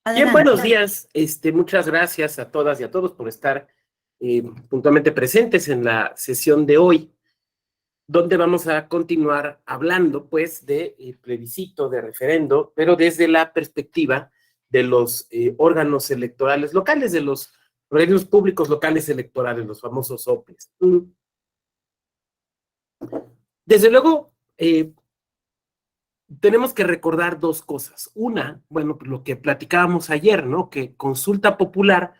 Bien, buenos Adelante. días. Muchas gracias a todas y a todos por estar puntualmente presentes en la sesión de hoy, donde vamos a continuar hablando, pues, de plebiscito, de referendo, pero desde la perspectiva de los órganos electorales locales, de los organismos públicos locales electorales, los famosos OPLES. Desde luego, tenemos que recordar dos cosas. Una, bueno, pues lo que platicábamos ayer, ¿no? Que consulta popular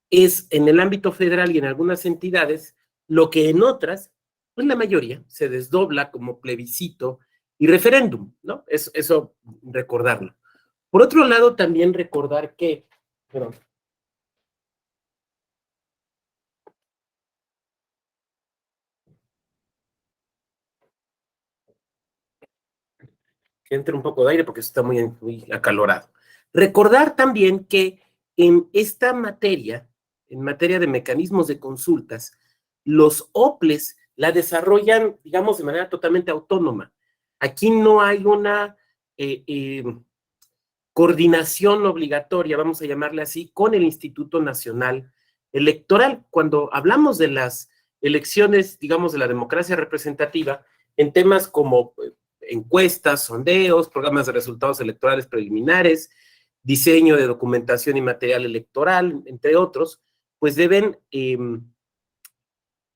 es en el ámbito federal y en algunas entidades lo que en otras, pues la mayoría, se desdobla como plebiscito y referéndum, ¿no? Eso recordarlo. Por otro lado, también recordar que, perdón, que entre un poco de aire porque está muy acalorado. Recordar también que en esta materia, en materia de mecanismos de consultas, los OPLES la desarrollan, digamos, de manera totalmente autónoma. Aquí no hay una coordinación obligatoria, vamos a llamarle así, con el Instituto Nacional Electoral. Cuando hablamos de las elecciones, digamos, de la democracia representativa, en temas como encuestas, sondeos, programas de resultados electorales preliminares, diseño de documentación y material electoral, entre otros, pues deben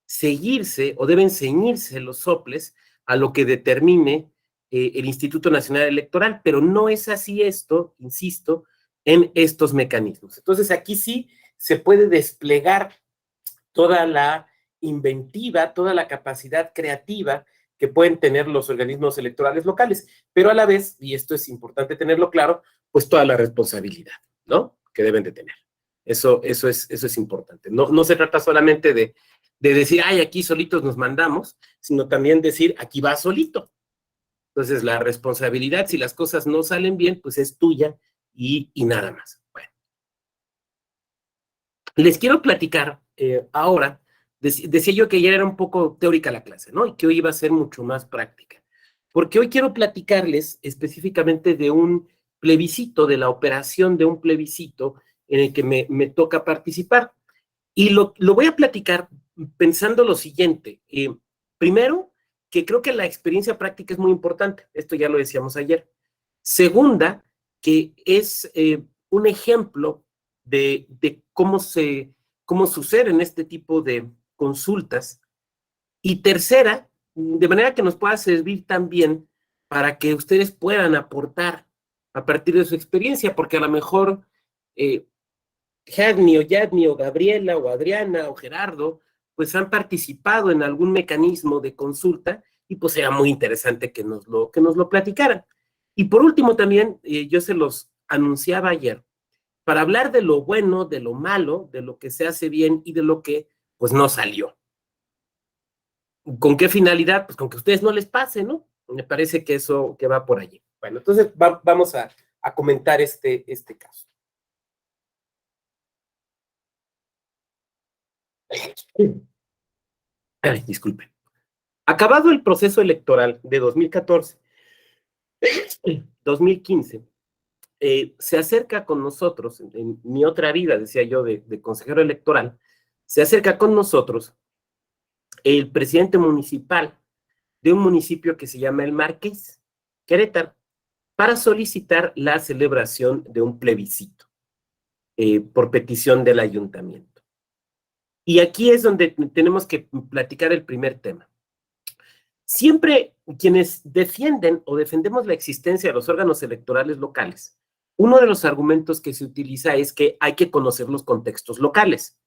seguirse o deben ceñirse los soples a lo que determine el Instituto Nacional Electoral, pero no es así esto, insisto, en estos mecanismos. Entonces aquí sí se puede desplegar toda la inventiva, toda la capacidad creativa que pueden tener los organismos electorales locales, pero a la vez, y esto es importante tenerlo claro, pues toda la responsabilidad, ¿no? Que deben de tener. Eso es importante. No se trata solamente de decir, ay, aquí solitos nos mandamos, sino también decir, aquí va solito. Entonces, la responsabilidad, si las cosas no salen bien, pues es tuya y nada más. Bueno, les quiero platicar ahora, decía yo que ya era un poco teórica la clase, ¿no? Y que hoy iba a ser mucho más práctica. Porque hoy quiero platicarles específicamente de un plebiscito, de la operación de un plebiscito en el que me toca participar. Y lo voy a platicar pensando lo siguiente. Primero, que creo que la experiencia práctica es muy importante. Esto ya lo decíamos ayer. Segunda, que es un ejemplo de cómo suceden este tipo de consultas. Y tercera, de manera que nos pueda servir también para que ustedes puedan aportar a partir de su experiencia, porque a lo mejor eh, Hedney o Yadni o Gabriela o Adriana o Gerardo, pues han participado en algún mecanismo de consulta y pues era muy interesante que nos lo platicaran. Y por último también, yo se los anunciaba ayer, para hablar de lo bueno, de lo malo, de lo que se hace bien y de lo que pues no salió. ¿Con qué finalidad? Pues con que a ustedes no les pase, ¿no? Me parece que eso que va por allí. Bueno, entonces vamos a comentar este caso. Ay, disculpen. Acabado el proceso electoral de 2014, 2015, se acerca con nosotros, en mi otra vida, decía yo, de consejero electoral, se acerca con nosotros el presidente municipal de un municipio que se llama El Marqués, Querétaro, para solicitar la celebración de un plebiscito por petición del ayuntamiento. Y aquí es donde tenemos que platicar el primer tema. Siempre quienes defienden o defendemos la existencia de los órganos electorales locales, uno de los argumentos que se utiliza es que hay que conocer los contextos locales,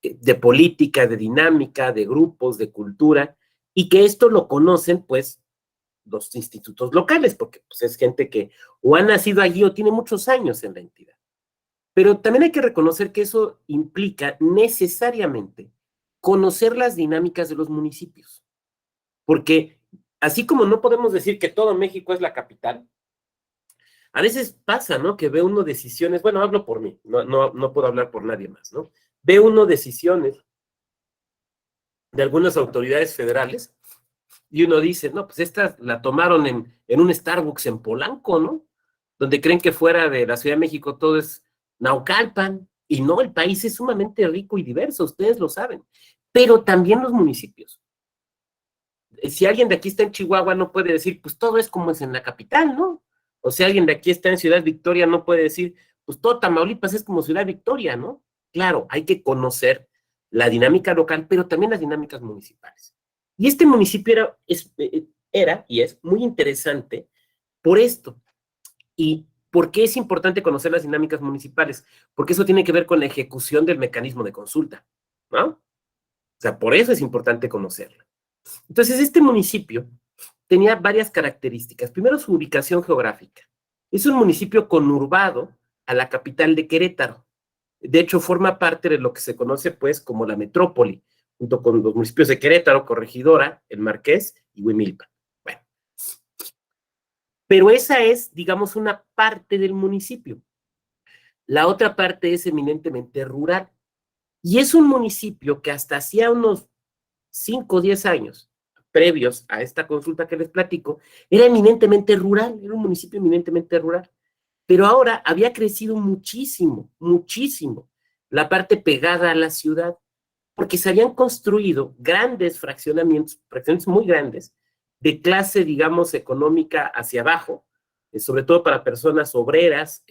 de política, de dinámica, de grupos, de cultura, y que esto lo conocen, pues, los institutos locales, porque pues, es gente que o ha nacido allí o tiene muchos años en la entidad. Pero también hay que reconocer que eso implica necesariamente conocer las dinámicas de los municipios, porque así como no podemos decir que todo México es la capital, a veces pasa, ¿no? Que ve uno decisiones, bueno, hablo por mí, no puedo hablar por nadie más, ¿no? Ve uno decisiones de algunas autoridades federales y uno dice, no, pues esta la tomaron en un Starbucks en Polanco, ¿no? donde creen que fuera de la Ciudad de México todo es Naucalpan, y no, el país es sumamente rico y diverso, ustedes lo saben, pero también los municipios. Si alguien de aquí está en Chihuahua, no puede decir, pues todo es como es en la capital, ¿no? O si alguien de aquí está en Ciudad Victoria, no puede decir, pues todo Tamaulipas es como Ciudad Victoria, ¿no? Claro, hay que conocer la dinámica local, pero también las dinámicas municipales. Y este municipio era y es muy interesante por esto. ¿Y por qué es importante conocer las dinámicas municipales? Porque eso tiene que ver con la ejecución del mecanismo de consulta, ¿no? O sea, por eso es importante conocerla. Entonces, este municipio tenía varias características. Primero, su ubicación geográfica. Es un municipio conurbado a la capital de Querétaro. De hecho, forma parte de lo que se conoce, pues, como la metrópoli, junto con los municipios de Querétaro, Corregidora, El Marqués y Huimilpan. Bueno, pero esa es, digamos, una parte del municipio. La otra parte es eminentemente rural. Y es un municipio que hasta hacía unos 5 o 10 años previos a esta consulta que les platico, era eminentemente rural, era un municipio eminentemente rural. Pero ahora había crecido muchísimo, muchísimo la parte pegada a la ciudad, porque se habían construido grandes fraccionamientos, fracciones muy grandes, de clase, digamos, económica hacia abajo, sobre todo para personas obreras,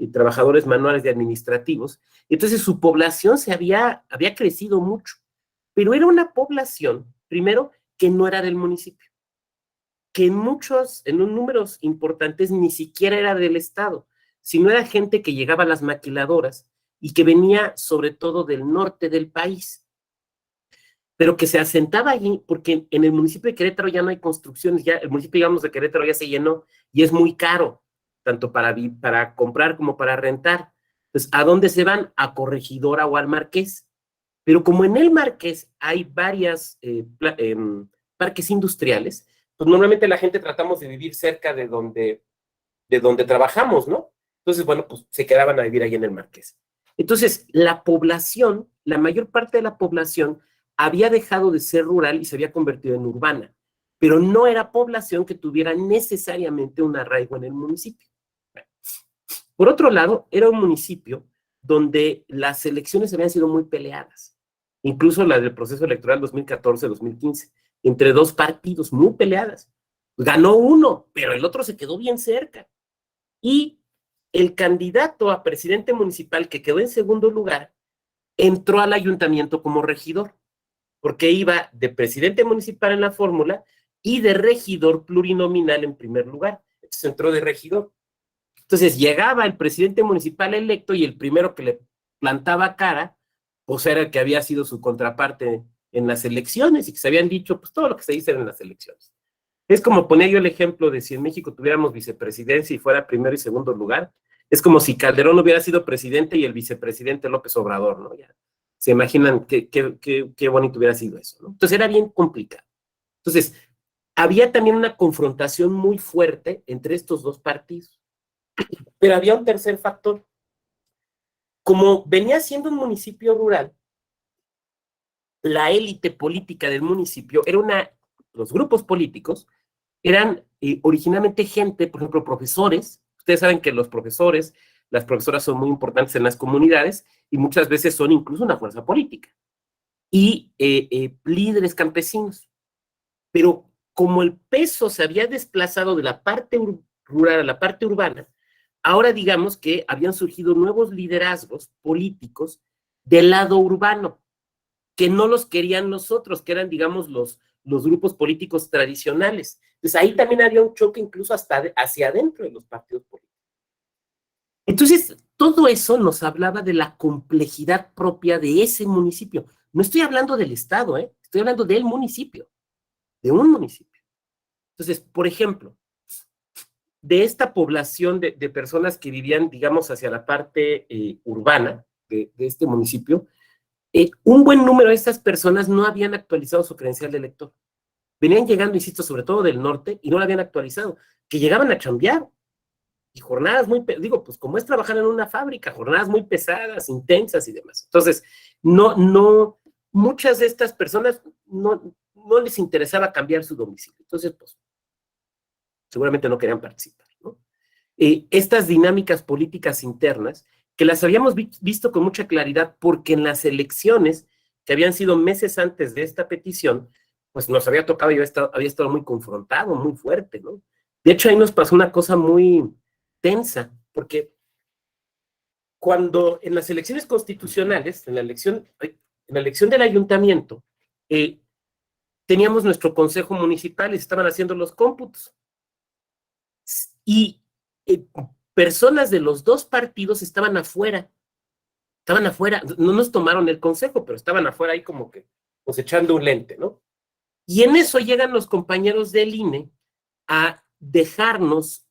y trabajadores manuales y administrativos. Entonces su población había crecido mucho, pero era una población, primero, que no era del municipio, que en un números importantes, ni siquiera era del Estado, sino era gente que llegaba a las maquiladoras y que venía sobre todo del norte del país, pero que se asentaba allí porque en el municipio de Querétaro ya no hay construcciones, ya el municipio, digamos, de Querétaro ya se llenó y es muy caro, tanto para comprar como para rentar. Entonces, ¿a dónde se van? A Corregidora o al Marqués. Pero como en el Marqués hay varias parques industriales, pues normalmente la gente tratamos de vivir cerca de donde trabajamos, ¿no? Entonces, bueno, pues se quedaban a vivir ahí en el Marqués. Entonces, la población, la mayor parte de la población había dejado de ser rural y se había convertido en urbana, pero no era población que tuviera necesariamente un arraigo en el municipio. Por otro lado, era un municipio donde las elecciones habían sido muy peleadas, incluso la del proceso electoral 2014-2015, entre dos partidos muy peleadas. Ganó uno, pero el otro se quedó bien cerca. Y el candidato a presidente municipal que quedó en segundo lugar entró al ayuntamiento como regidor, porque iba de presidente municipal en la fórmula y de regidor plurinominal en primer lugar. Entonces entró de regidor. Entonces llegaba el presidente municipal electo y el primero que le plantaba cara, pues era el que había sido su contraparte en las elecciones y que se habían dicho, pues todo lo que se dice en las elecciones. Es como poner yo el ejemplo de si en México tuviéramos vicepresidencia y fuera primero y segundo lugar, es como si Calderón hubiera sido presidente y el vicepresidente López Obrador, ¿no? Ya se imaginan qué bonito hubiera sido eso, ¿no? Entonces era bien complicado. Entonces, había también una confrontación muy fuerte entre estos dos partidos. Pero había un tercer factor. Como venía siendo un municipio rural, la élite política del municipio los grupos políticos eran originalmente gente, por ejemplo, profesores. Ustedes saben que los profesores, las profesoras son muy importantes en las comunidades y muchas veces son incluso una fuerza política. Y líderes campesinos. Pero como el peso se había desplazado de la parte rural a la parte urbana, ahora digamos que habían surgido nuevos liderazgos políticos del lado urbano, que no los querían nosotros, que eran, digamos, los grupos políticos tradicionales. Entonces ahí también había un choque incluso hasta hacia adentro de los partidos políticos. Entonces, todo eso nos hablaba de la complejidad propia de ese municipio. No estoy hablando del Estado, estoy hablando del municipio, de un municipio. Entonces, por ejemplo, de esta población de personas que vivían, digamos, hacia la parte urbana de este municipio, un buen número de estas personas no habían actualizado su credencial de elector. Venían llegando, insisto, sobre todo del norte, y no la habían actualizado, que llegaban a chambear, y jornadas digo, pues como es trabajar en una fábrica, jornadas muy pesadas, intensas y demás. Entonces, muchas de estas personas no les interesaba cambiar su domicilio. Entonces, pues, seguramente no querían participar, ¿no? estas dinámicas políticas internas, que las habíamos visto con mucha claridad porque en las elecciones que habían sido meses antes de esta petición, pues nos había tocado, yo había estado muy confrontado, muy fuerte, ¿no? De hecho, ahí nos pasó una cosa muy tensa, porque cuando en las elecciones constitucionales, en la elección del ayuntamiento, teníamos nuestro consejo municipal y estaban haciendo los cómputos. Y personas de los dos partidos estaban afuera, no nos tomaron el consejo, pero estaban afuera ahí como que, pues echando un lente, ¿no? Y en eso llegan los compañeros del INE a dejarnos,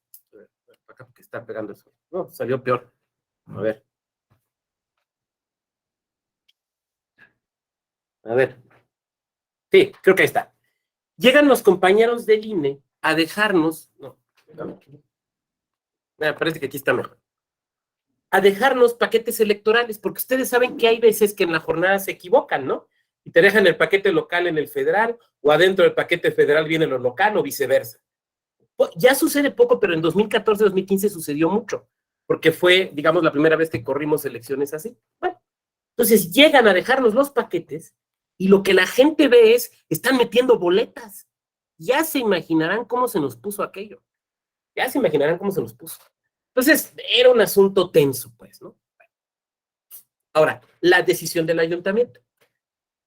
acá porque está pegando eso, no, salió peor, a ver, sí, creo que ahí está. Llegan los compañeros del INE a dejarnos, no, me parece que aquí está mejor, a dejarnos paquetes electorales, porque ustedes saben que hay veces que en la jornada se equivocan, ¿no? Y te dejan el paquete local en el federal, o adentro del paquete federal viene lo local, o viceversa. Ya sucede poco, pero en 2014, 2015 sucedió mucho, porque fue, digamos, la primera vez que corrimos elecciones así. Bueno, entonces llegan a dejarnos los paquetes y lo que la gente ve es, están metiendo boletas. Ya se imaginarán cómo se nos puso aquello. Ya se imaginarán cómo se nos puso. Entonces, era un asunto tenso, pues, ¿no? Ahora, la decisión del ayuntamiento.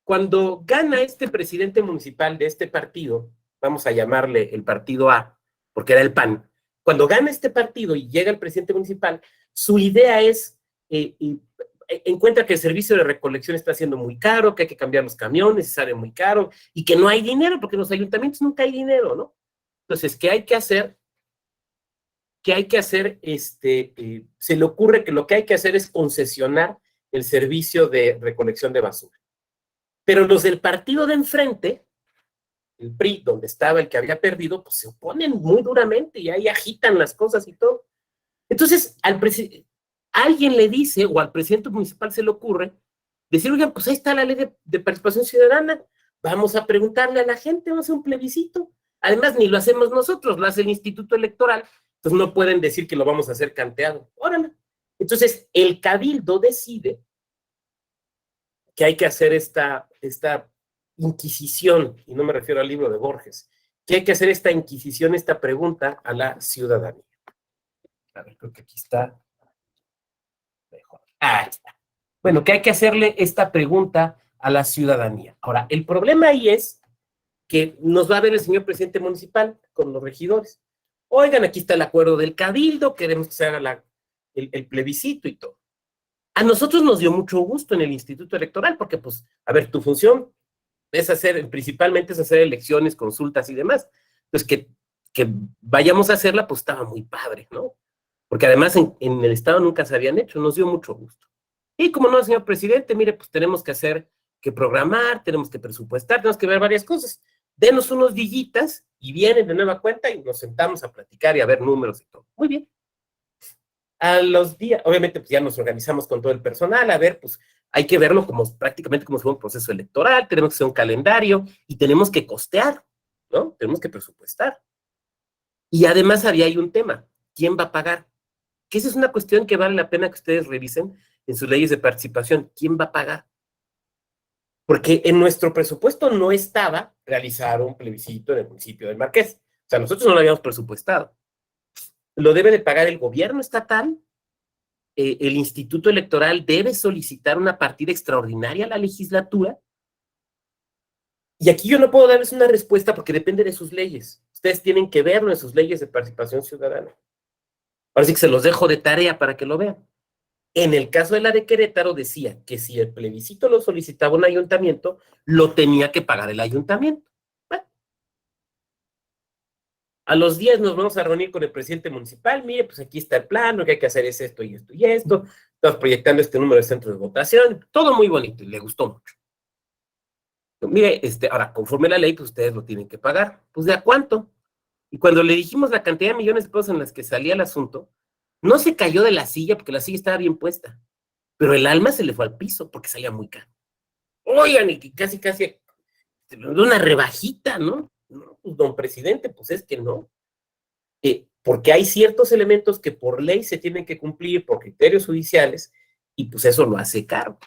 Cuando gana este presidente municipal de este partido, vamos a llamarle el partido A, porque era el PAN, cuando gana este partido y llega el presidente municipal, su idea es, encuentra que el servicio de recolección está siendo muy caro, que hay que cambiar los camiones, sale muy caro, y que no hay dinero, porque en los ayuntamientos nunca hay dinero, ¿no? Entonces, ¿qué hay que hacer? Se le ocurre que lo que hay que hacer es concesionar el servicio de recolección de basura. Pero los del partido de enfrente, el PRI, donde estaba el que había perdido, pues se oponen muy duramente y ahí agitan las cosas y todo. Entonces, alguien le dice, o al presidente municipal se le ocurre, decir, oigan, pues ahí está la ley de participación ciudadana, vamos a preguntarle a la gente, vamos a hacer un plebiscito. Además, ni lo hacemos nosotros, lo hace el Instituto Electoral, entonces no pueden decir que lo vamos a hacer canteado. Órale. Entonces, el cabildo decide que hay que hacer esta inquisición, y no me refiero al libro de Borges, que hay que hacer esta inquisición, esta pregunta a la ciudadanía. A ver, creo que aquí está mejor. Ahí está. Bueno, que hay que hacerle esta pregunta a la ciudadanía. Ahora, el problema ahí es que nos va a ver el señor presidente municipal con los regidores. Oigan, aquí está el acuerdo del cabildo, queremos que se haga el plebiscito y todo. A nosotros nos dio mucho gusto en el Instituto Electoral, porque, pues, a ver, tu función principalmente es hacer elecciones, consultas y demás. Entonces, que vayamos a hacerla, pues estaba muy padre, ¿no? Porque además en el Estado nunca se habían hecho, nos dio mucho gusto. Y como no, señor presidente, mire, pues tenemos que programar, tenemos que presupuestar, tenemos que ver varias cosas. Denos unos dillitas y vienen de nueva cuenta y nos sentamos a platicar y a ver números y todo. Muy bien. A los días, obviamente, pues ya nos organizamos con todo el personal, a ver, pues hay que verlo prácticamente como si fuera un proceso electoral, tenemos que hacer un calendario y tenemos que costear, ¿no? Tenemos que presupuestar. Y además había ahí un tema, ¿quién va a pagar? Que esa es una cuestión que vale la pena que ustedes revisen en sus leyes de participación, ¿quién va a pagar? Porque en nuestro presupuesto no estaba realizar un plebiscito en el municipio del Marqués. O sea, nosotros no lo habíamos presupuestado. Lo debe de pagar el gobierno estatal. El Instituto Electoral debe solicitar una partida extraordinaria a la legislatura. Y aquí yo no puedo darles una respuesta porque depende de sus leyes. Ustedes tienen que verlo en sus leyes de participación ciudadana. Ahora sí que se los dejo de tarea para que lo vean. En el caso de la de Querétaro decía que si el plebiscito lo solicitaba un ayuntamiento, lo tenía que pagar el ayuntamiento. Bueno, a los días nos vamos a reunir con el presidente municipal. Mire, pues aquí está el plan, lo que hay que hacer es esto y esto y esto. Estamos proyectando este número de centros de votación. Todo muy bonito y le gustó mucho. Mire, ahora, conforme la ley, pues ustedes lo tienen que pagar. Pues, ¿de a cuánto? Y cuando le dijimos la cantidad de millones de pesos en las que salía el asunto, no se cayó de la silla porque la silla estaba bien puesta, pero el alma se le fue al piso porque salía muy caro. Oigan, y que casi, una rebajita, ¿no? No, pues, don presidente, pues es que no. porque hay ciertos elementos que por ley se tienen que cumplir por criterios judiciales, y pues eso lo hace caro.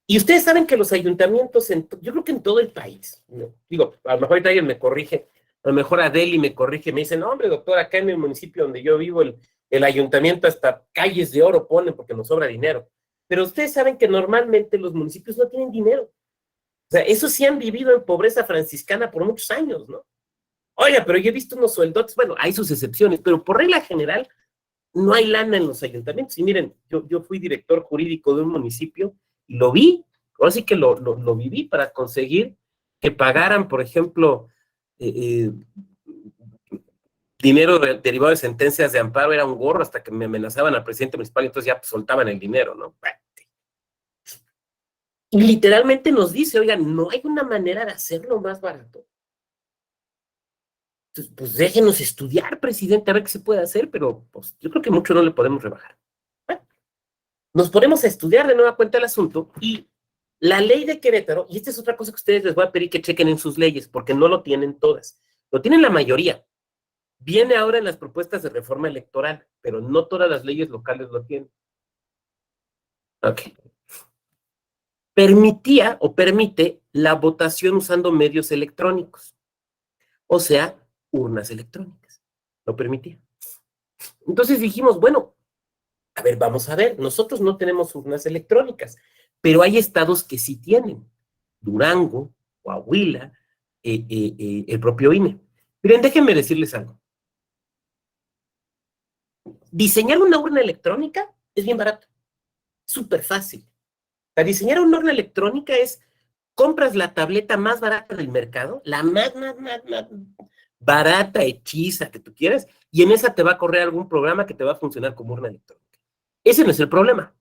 Y ustedes saben que los ayuntamientos, yo creo que en todo el país, ¿no? Digo, a lo mejor ahorita alguien me corrige, a lo mejor Adeli me corrige, me dice, no, hombre, doctor, acá en el municipio donde yo vivo, el ayuntamiento hasta calles de oro pone porque nos sobra dinero. Pero ustedes saben que normalmente los municipios no tienen dinero. O sea, esos sí han vivido en pobreza franciscana por muchos años, ¿no? Oiga, pero yo he visto unos sueldotes, bueno, hay sus excepciones, pero por regla general no hay lana en los ayuntamientos. Y miren, yo fui director jurídico de un municipio y lo vi, ahora sí que lo viví para conseguir que pagaran, por ejemplo, eh, dinero derivado de sentencias de amparo, era un gorro hasta que me amenazaban al presidente municipal y entonces ya soltaban el dinero, ¿no? Y literalmente nos dice, oigan, no hay una manera de hacerlo más barato. Entonces, pues déjenos estudiar, presidente, a ver qué se puede hacer, pero pues yo creo que mucho no le podemos rebajar. Bueno, nos ponemos a estudiar de nueva cuenta el asunto y la ley de Querétaro, y esta es otra cosa que ustedes les voy a pedir que chequen en sus leyes, porque no lo tienen todas, lo tienen la mayoría. Viene ahora en las propuestas de reforma electoral, pero no todas las leyes locales lo tienen. Ok. Permitía o permite la votación usando medios electrónicos, o sea, urnas electrónicas. Lo permitía. Entonces dijimos, bueno, a ver, vamos a ver, nosotros no tenemos urnas electrónicas, pero hay estados que sí tienen. Durango, Coahuila, el propio INE. Miren, déjenme decirles algo. Diseñar una urna electrónica es bien barato, súper fácil. Para diseñar una urna electrónica es, compras la tableta más barata del mercado, la más barata, hechiza, que tú quieras, y en esa te va a correr algún programa que te va a funcionar como urna electrónica. Ese no es el problema.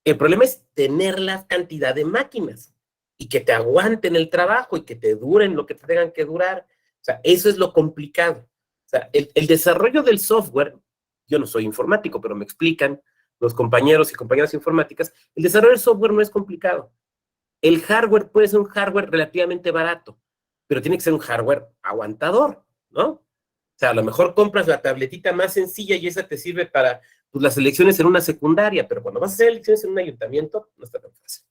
El problema es tener la cantidad de máquinas y que te aguanten el trabajo y que te duren lo que te tengan que durar. O sea, eso es lo complicado. O sea, el desarrollo del software, yo no soy informático, pero me explican los compañeros y compañeras informáticas, el desarrollo del software no es complicado. El hardware puede ser un hardware relativamente barato, pero tiene que ser un hardware aguantador, ¿no? O sea, a lo mejor compras la tabletita más sencilla y esa te sirve para pues, las elecciones en una secundaria, pero cuando vas a hacer elecciones en un ayuntamiento, no está tan fácil.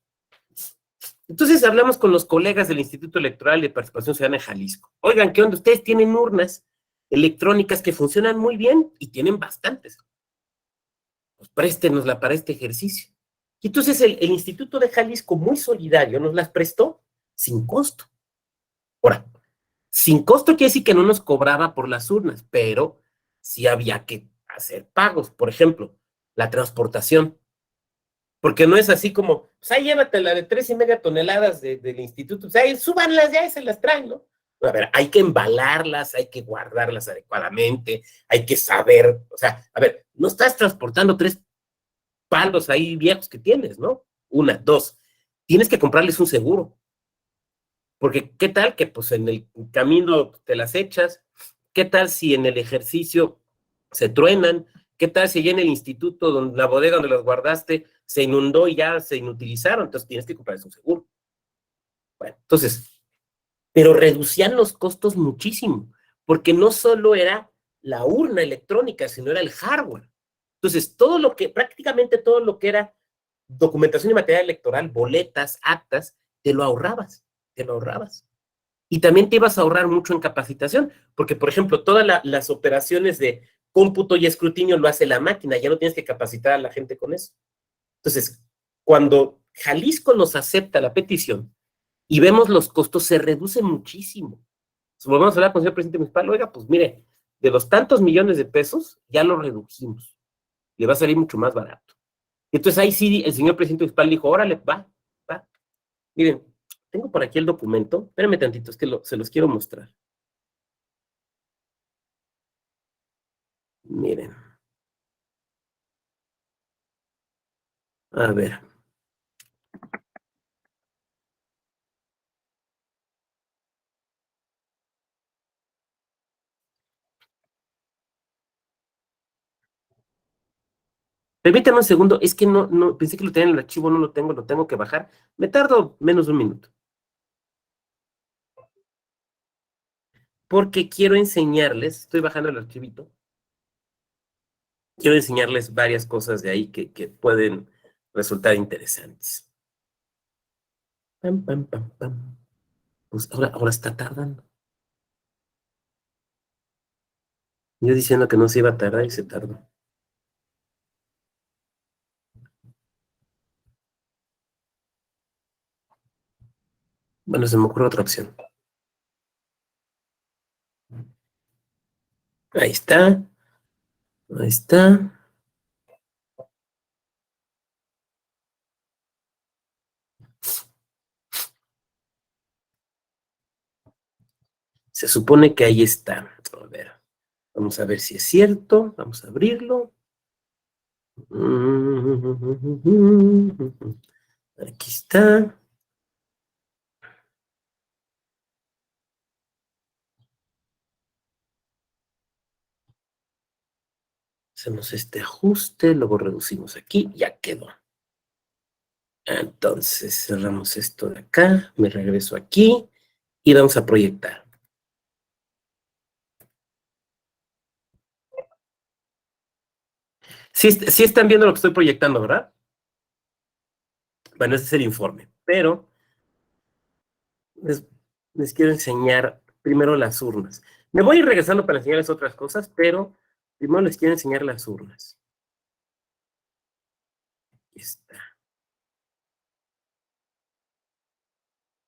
Entonces hablamos con los colegas del Instituto Electoral de Participación Ciudadana en Jalisco. Oigan, ¿qué onda? Ustedes tienen urnas electrónicas que funcionan muy bien y tienen bastantes. Pues préstenosla para este ejercicio. Y entonces el Instituto de Jalisco, muy solidario, nos las prestó sin costo. Ahora, sin costo quiere decir que no nos cobraba por las urnas, pero sí había que hacer pagos. Por ejemplo, la transportación. Porque no es así como, pues ahí llévatela de 3,5 toneladas del instituto, o sea, ahí súbanlas ya y se las traen, ¿no? A ver, hay que embalarlas, hay que guardarlas adecuadamente, hay que saber, o sea, a ver, no estás transportando 3 palos ahí viejos que tienes, ¿no? Una, dos, tienes que comprarles un seguro, porque ¿qué tal que pues en el camino te las echas? ¿Qué tal si en el ejercicio se truenan? ¿Qué tal si ya en el instituto, donde, la bodega donde las guardaste, se inundó y ya se inutilizaron? Entonces tienes que comprarles un seguro. Bueno, entonces, pero reducían los costos muchísimo, porque no solo era la urna electrónica, sino era el hardware. Entonces, prácticamente todo lo que era documentación y material electoral, boletas, actas, te lo ahorrabas, te lo ahorrabas. Y también te ibas a ahorrar mucho en capacitación, porque, por ejemplo, todas las operaciones de cómputo y escrutinio lo hace la máquina, ya no tienes que capacitar a la gente con eso. Entonces, cuando Jalisco nos acepta la petición y vemos los costos, se reducen muchísimo. Si volvemos a hablar con el señor presidente municipal, oiga, pues mire, de los tantos millones de pesos, ya lo redujimos. Le va a salir mucho más barato. Entonces ahí sí el señor presidente municipal dijo, órale, va, va. Miren, tengo por aquí el documento, espérenme tantito, es que se los quiero mostrar. Miren, a ver. Permítame un segundo, es que pensé que lo tenía en el archivo, no lo tengo que bajar. Me tardo menos de un minuto. porque quiero enseñarles, estoy bajando el archivito, quiero enseñarles varias cosas de ahí que pueden resultar interesantes. Pam, pam, pam, pam. Pues ahora está tardando. Yo diciendo que no se iba a tardar y se tardó. Bueno, se me ocurre otra opción. Ahí está. Ahí está. Se supone que ahí está. A ver, vamos a ver si es cierto. Vamos a abrirlo. Aquí está. Hacemos este ajuste, luego reducimos aquí, ya quedó. Entonces cerramos esto de acá, me regreso aquí y vamos a proyectar. Sí están viendo lo que estoy proyectando, ¿verdad? Bueno, ese es el informe, pero les quiero enseñar primero las urnas. Me voy a ir regresando para enseñarles otras cosas, pero primero les quiero enseñar las urnas. Aquí está.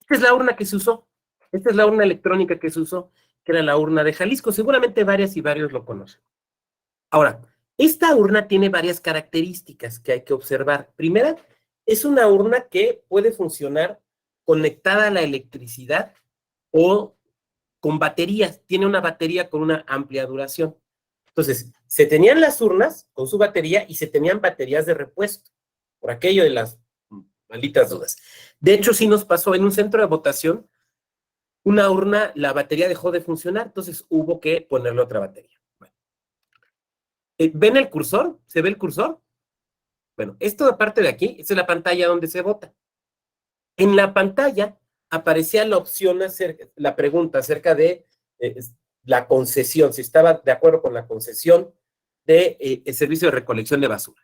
Esta es la urna que se usó. Esta es la urna electrónica que se usó, que era la urna de Jalisco. Seguramente varias y varios lo conocen. Ahora, esta urna tiene varias características que hay que observar. Primera, es una urna que puede funcionar conectada a la electricidad o con baterías. Tiene una batería con una amplia duración. Entonces, se tenían las urnas con su batería y se tenían baterías de repuesto, por aquello de las malditas dudas. De hecho, sí nos pasó en un centro de votación, una urna, la batería dejó de funcionar, entonces hubo que ponerle otra batería. Bueno, ¿ven el cursor? ¿Se ve el cursor? Bueno, esto aparte de aquí, esta es la pantalla donde se vota. En la pantalla aparecía la opción, la pregunta acerca de la concesión, si estaba de acuerdo con la concesión de el servicio de recolección de basura,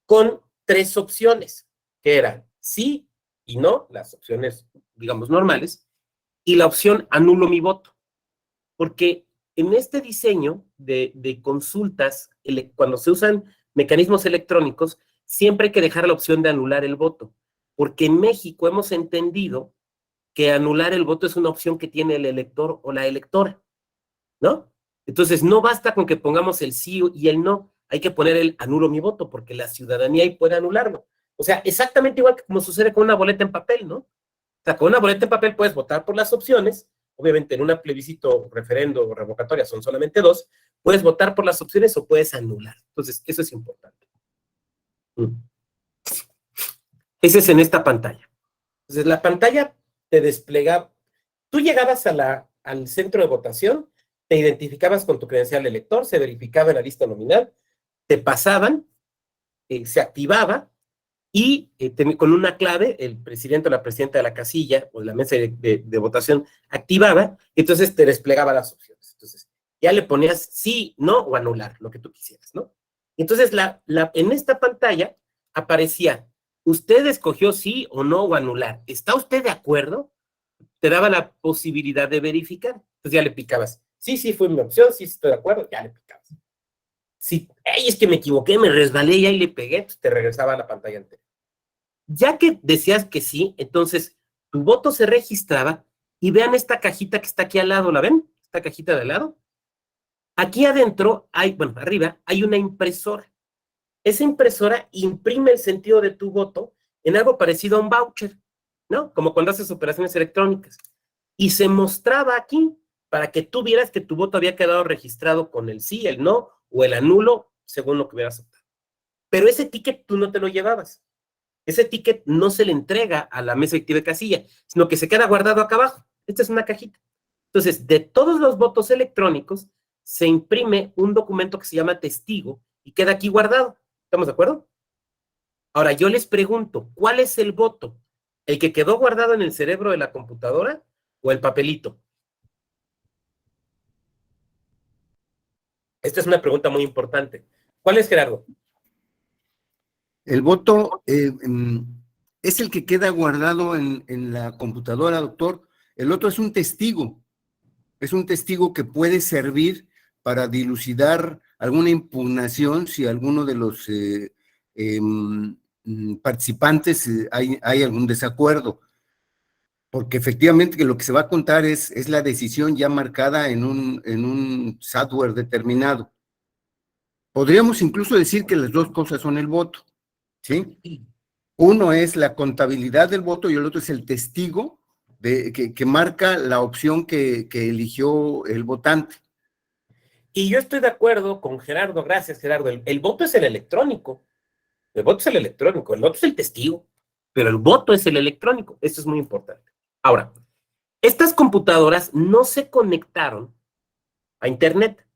con tres opciones, que eran sí y no, las opciones, digamos, normales, y la opción anulo mi voto, porque en este diseño de consultas, cuando se usan mecanismos electrónicos, siempre hay que dejar la opción de anular el voto, porque en México hemos entendido que anular el voto es una opción que tiene el elector o la electora, ¿no? Entonces, no basta con que pongamos el sí y el no, hay que poner el anulo mi voto, porque la ciudadanía ahí puede anularlo. O sea, exactamente igual que como sucede con una boleta en papel, ¿no? O sea, con una boleta en papel puedes votar por las opciones, obviamente en un plebiscito, referendo o revocatoria son solamente dos, puedes votar por las opciones o puedes anular. Entonces, eso es importante. Ese es en esta pantalla. Entonces, la pantalla te desplegaba, tú llegabas al centro de votación, te identificabas con tu credencial de elector, se verificaba en la lista nominal, te pasaban, se activaba y con una clave, el presidente o la presidenta de la casilla o de la mesa de votación activaba, entonces te desplegaba las opciones. Entonces, ya le ponías sí, no o anular, lo que tú quisieras, ¿no? Entonces, en esta pantalla aparecía, usted escogió sí o no o anular. ¿Está usted de acuerdo? Te daba la posibilidad de verificar. Entonces ya le picabas. Sí, sí, fue mi opción, sí, estoy de acuerdo, ya le picabas. Si, hey, es que me equivoqué, me resbalé y ahí le pegué, pues te regresaba a la pantalla anterior. Ya que decías que sí, entonces tu voto se registraba y vean esta cajita que está aquí al lado, ¿la ven? Esta cajita de al lado. Aquí adentro hay, bueno, arriba hay una impresora. Esa impresora imprime el sentido de tu voto en algo parecido a un voucher, ¿no? Como cuando haces operaciones electrónicas. Y se mostraba aquí para que tú vieras que tu voto había quedado registrado con el sí, el no o el anulo, según lo que hubieras optado. Pero ese ticket tú no te lo llevabas. Ese ticket no se le entrega a la mesa directiva de casilla, sino que se queda guardado acá abajo. Esta es una cajita. Entonces, de todos los votos electrónicos, se imprime un documento que se llama testigo y queda aquí guardado. ¿Estamos de acuerdo? Ahora, yo les pregunto, ¿cuál es el voto? ¿El que quedó guardado en el cerebro de la computadora o el papelito? Esta es una pregunta muy importante. ¿Cuál es, Gerardo? El voto es el que queda guardado en la computadora, doctor. El otro es un testigo. Es un testigo que puede servir para dilucidar alguna impugnación si alguno de los participantes hay algún desacuerdo. Porque efectivamente que lo que se va a contar es la decisión ya marcada en un software determinado. Podríamos incluso decir que las dos cosas son el voto, ¿sí? Uno es la contabilidad del voto y el otro es el testigo que marca la opción que eligió el votante. Y yo estoy de acuerdo con Gerardo, gracias Gerardo, el voto es el electrónico, el voto es el electrónico, el voto es el testigo, pero el voto es el electrónico, esto es muy importante. Ahora, estas computadoras no se conectaron a Internet,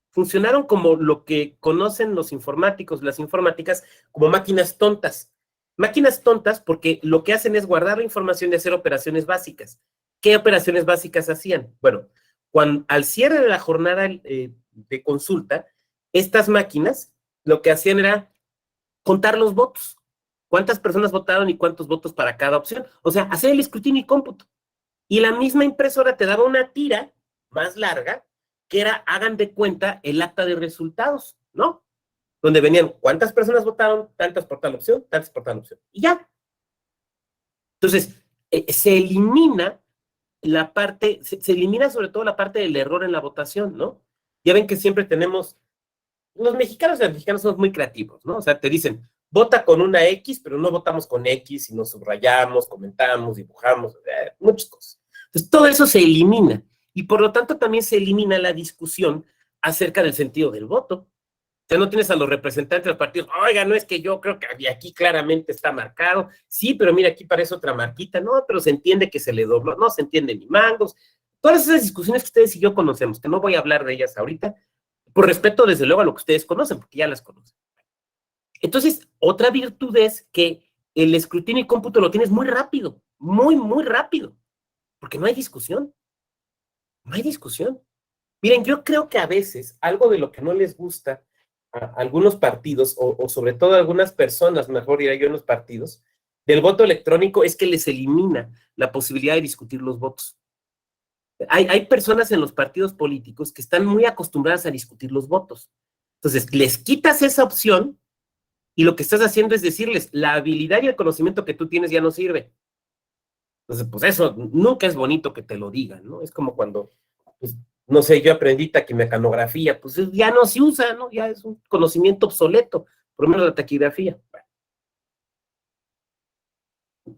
funcionaron como lo que conocen los informáticos, las informáticas, como máquinas tontas. Máquinas tontas porque lo que hacen es guardar la información y hacer operaciones básicas. ¿Qué operaciones básicas hacían? Bueno, al cierre de la jornada de consulta, estas máquinas lo que hacían era contar los votos. ¿Cuántas personas votaron y cuántos votos para cada opción? O sea, hacer el escrutinio y cómputo. Y la misma impresora te daba una tira más larga que era, hagan de cuenta, el acta de resultados, ¿no? Donde venían cuántas personas votaron, tantas por tal opción, tantas por tal opción. Y ya. Entonces, se elimina la parte, se elimina sobre todo la parte del error en la votación, ¿no? Ya ven que siempre tenemos, los mexicanos y las mexicanas somos muy creativos, ¿no? O sea, te dicen, vota con una X, pero no votamos con X, sino subrayamos, comentamos, dibujamos, muchas cosas. Entonces, todo eso se elimina y por lo tanto también se elimina la discusión acerca del sentido del voto. Ya no tienes a los representantes del partido, oiga, no es que yo creo que aquí claramente está marcado, sí, pero mira, aquí parece otra marquita, no, pero se entiende que se le dobló, no se entiende ni mangos. Todas esas discusiones que ustedes y yo conocemos, que no voy a hablar de ellas ahorita, por respeto, desde luego, a lo que ustedes conocen, porque ya las conocen. Entonces, otra virtud es que el escrutinio y cómputo lo tienes muy rápido, muy, muy rápido, porque no hay discusión. No hay discusión. Miren, yo creo que a veces algo de lo que no les gusta a algunos partidos, o sobre todo a algunas personas, mejor diría yo en los partidos, del voto electrónico es que les elimina la posibilidad de discutir los votos. Hay personas en los partidos políticos que están muy acostumbradas a discutir los votos. Entonces, les quitas esa opción y lo que estás haciendo es decirles, la habilidad y el conocimiento que tú tienes ya no sirve. Entonces, pues eso nunca es bonito que te lo digan, ¿no? Es como cuando, pues, no sé, yo aprendí taquimecanografía, pues ya no se usa, ¿no? Ya es un conocimiento obsoleto, por lo menos la taquigrafía. Bueno.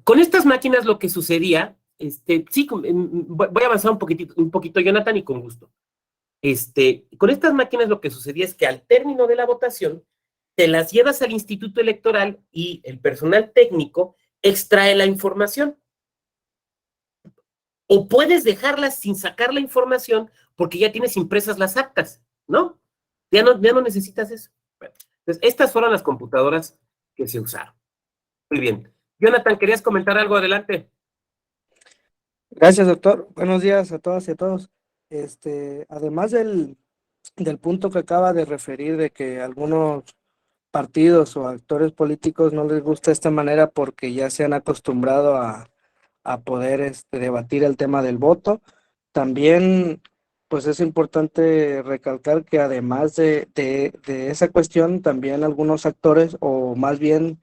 Con estas máquinas lo que sucedía, sí, voy a avanzar un poquito, Jonathan, y con gusto. Con estas máquinas lo que sucedía es que al término de la votación, te las llevas al instituto electoral y el personal técnico extrae la información. O puedes dejarlas sin sacar la información porque ya tienes impresas las actas, ¿no? Ya no necesitas eso. Bueno, entonces, estas fueron las computadoras que se usaron. Muy bien. Jonathan, ¿querías comentar algo? Adelante. Gracias, doctor. Buenos días a todas y a todos. Además del punto que acaba de referir de que algunos partidos o actores políticos no les gusta esta manera porque ya se han acostumbrado a poder debatir el tema del voto, también pues es importante recalcar que además de esa cuestión, también algunos actores o más bien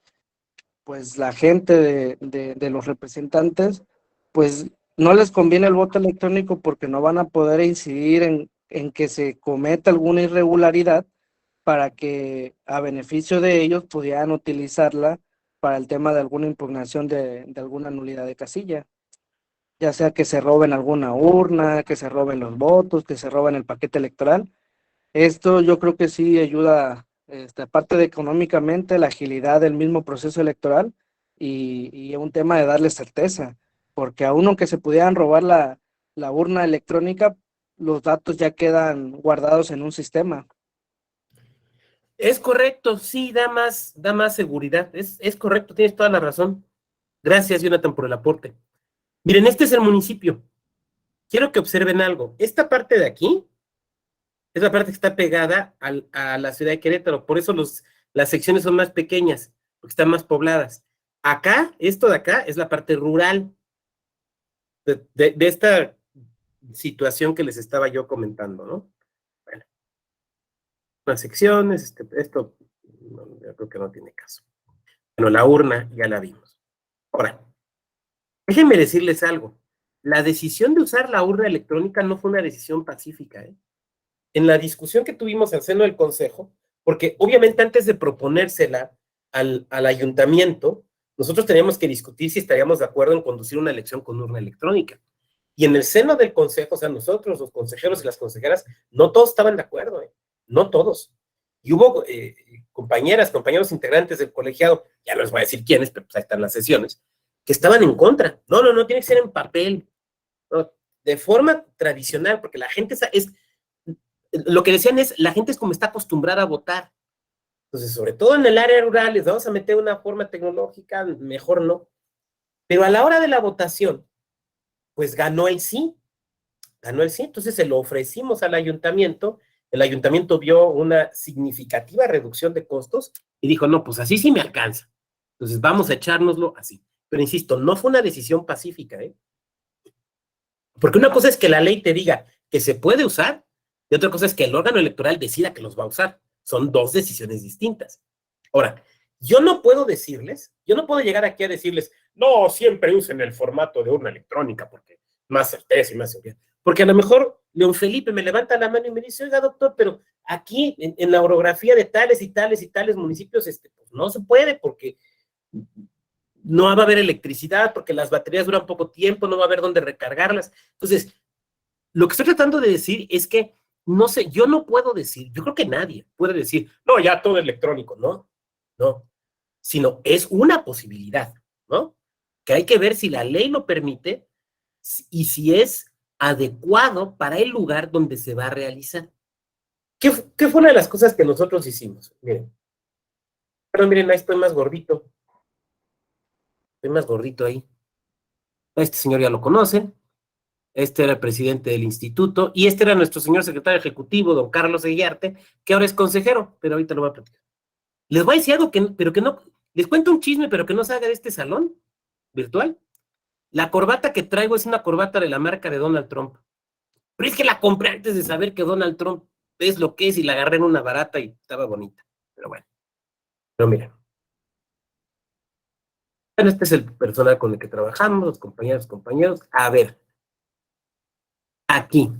pues la gente de los representantes, pues no les conviene el voto electrónico porque no van a poder incidir en que se cometa alguna irregularidad para que a beneficio de ellos pudieran utilizarla para el tema de alguna impugnación de alguna nulidad de casilla, ya sea que se roben alguna urna, que se roben los votos, que se roben el paquete electoral. Esto yo creo que sí ayuda, aparte de económicamente, la agilidad del mismo proceso electoral y un tema de darle certeza, porque a uno que se pudieran robar la urna electrónica, los datos ya quedan guardados en un sistema. Es correcto, sí, da más seguridad. Es correcto, tienes toda la razón. Gracias, Jonathan, por el aporte. Miren, este es el municipio. Quiero que observen algo. Esta parte de aquí Es la parte que está pegada a la ciudad de Querétaro, por eso las secciones son más pequeñas, porque están más pobladas. Acá, esto de acá, es la parte rural de esta situación que les estaba yo comentando, ¿no? Bueno, las secciones, esto yo creo que no tiene caso. Bueno, la urna ya la vimos. Ahora, déjenme decirles algo. La decisión de usar la urna electrónica no fue una decisión pacífica, ¿eh? En la discusión que tuvimos al seno del Consejo, porque obviamente antes de proponérsela al ayuntamiento, nosotros teníamos que discutir si estaríamos de acuerdo en conducir una elección con urna electrónica. Y en el seno del Consejo, o sea, nosotros, los consejeros y las consejeras, no todos estaban de acuerdo, ¿eh? No todos. Y hubo compañeros integrantes del colegiado, ya no les voy a decir quiénes, pero pues ahí están las sesiones, que estaban en contra. No, tiene que ser en papel, no, de forma tradicional, porque la gente lo que decían es, la gente es como está acostumbrada a votar. Entonces, sobre todo en el área rural, les vamos a meter una forma tecnológica, mejor no. Pero a la hora de la votación, pues ganó el sí. Entonces se lo ofrecimos al ayuntamiento, el ayuntamiento vio una significativa reducción de costos y dijo, no, pues así sí me alcanza. Entonces vamos a echárnoslo así. Pero insisto, no fue una decisión pacífica, ¿eh? Porque una cosa es que la ley te diga que se puede usar, y otra cosa es que el órgano electoral decida que los va a usar. Son dos decisiones distintas. Ahora, yo no puedo llegar aquí a decirles, no, siempre usen el formato de urna electrónica, porque más certeza y más seguridad. Porque a lo mejor León Felipe me levanta la mano y me dice, oiga, doctor, pero aquí en la orografía de tales y tales y tales municipios, pues no se puede, porque no va a haber electricidad, porque las baterías duran poco tiempo, no va a haber dónde recargarlas. Entonces, lo que estoy tratando de decir es que, no sé, yo no puedo decir, yo creo que nadie puede decir, no, ya todo electrónico, no, sino es una posibilidad, ¿no? Que hay que ver si la ley lo permite y si es adecuado para el lugar donde se va a realizar. ¿Qué fue una de las cosas que nosotros hicimos? Miren, pero miren, ahí estoy más gordito ahí. A este señor ya lo conocen. Este era el presidente del instituto, y este era nuestro señor secretario ejecutivo, don Carlos Eguiarte, que ahora es consejero, pero ahorita lo voy a platicar. Les voy a decir algo pero que no, les cuento un chisme, pero que no salga de este salón virtual. La corbata que traigo es una corbata de la marca de Donald Trump. Pero es que la compré antes de saber que Donald Trump es lo que es, y la agarré en una barata y estaba bonita. Pero bueno, pero miren. Bueno, este es el personal con el que trabajamos, los compañeros. A ver, aquí,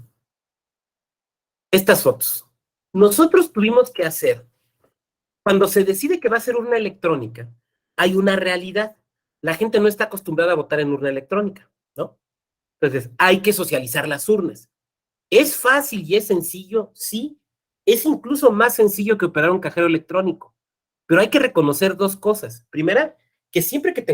estas fotos. Nosotros tuvimos que hacer, cuando se decide que va a ser urna electrónica, hay una realidad. La gente no está acostumbrada a votar en urna electrónica, ¿no? Entonces, hay que socializar las urnas. ¿Es fácil y es sencillo? Sí. Es incluso más sencillo que operar un cajero electrónico. Pero hay que reconocer dos cosas. Primera, que siempre que te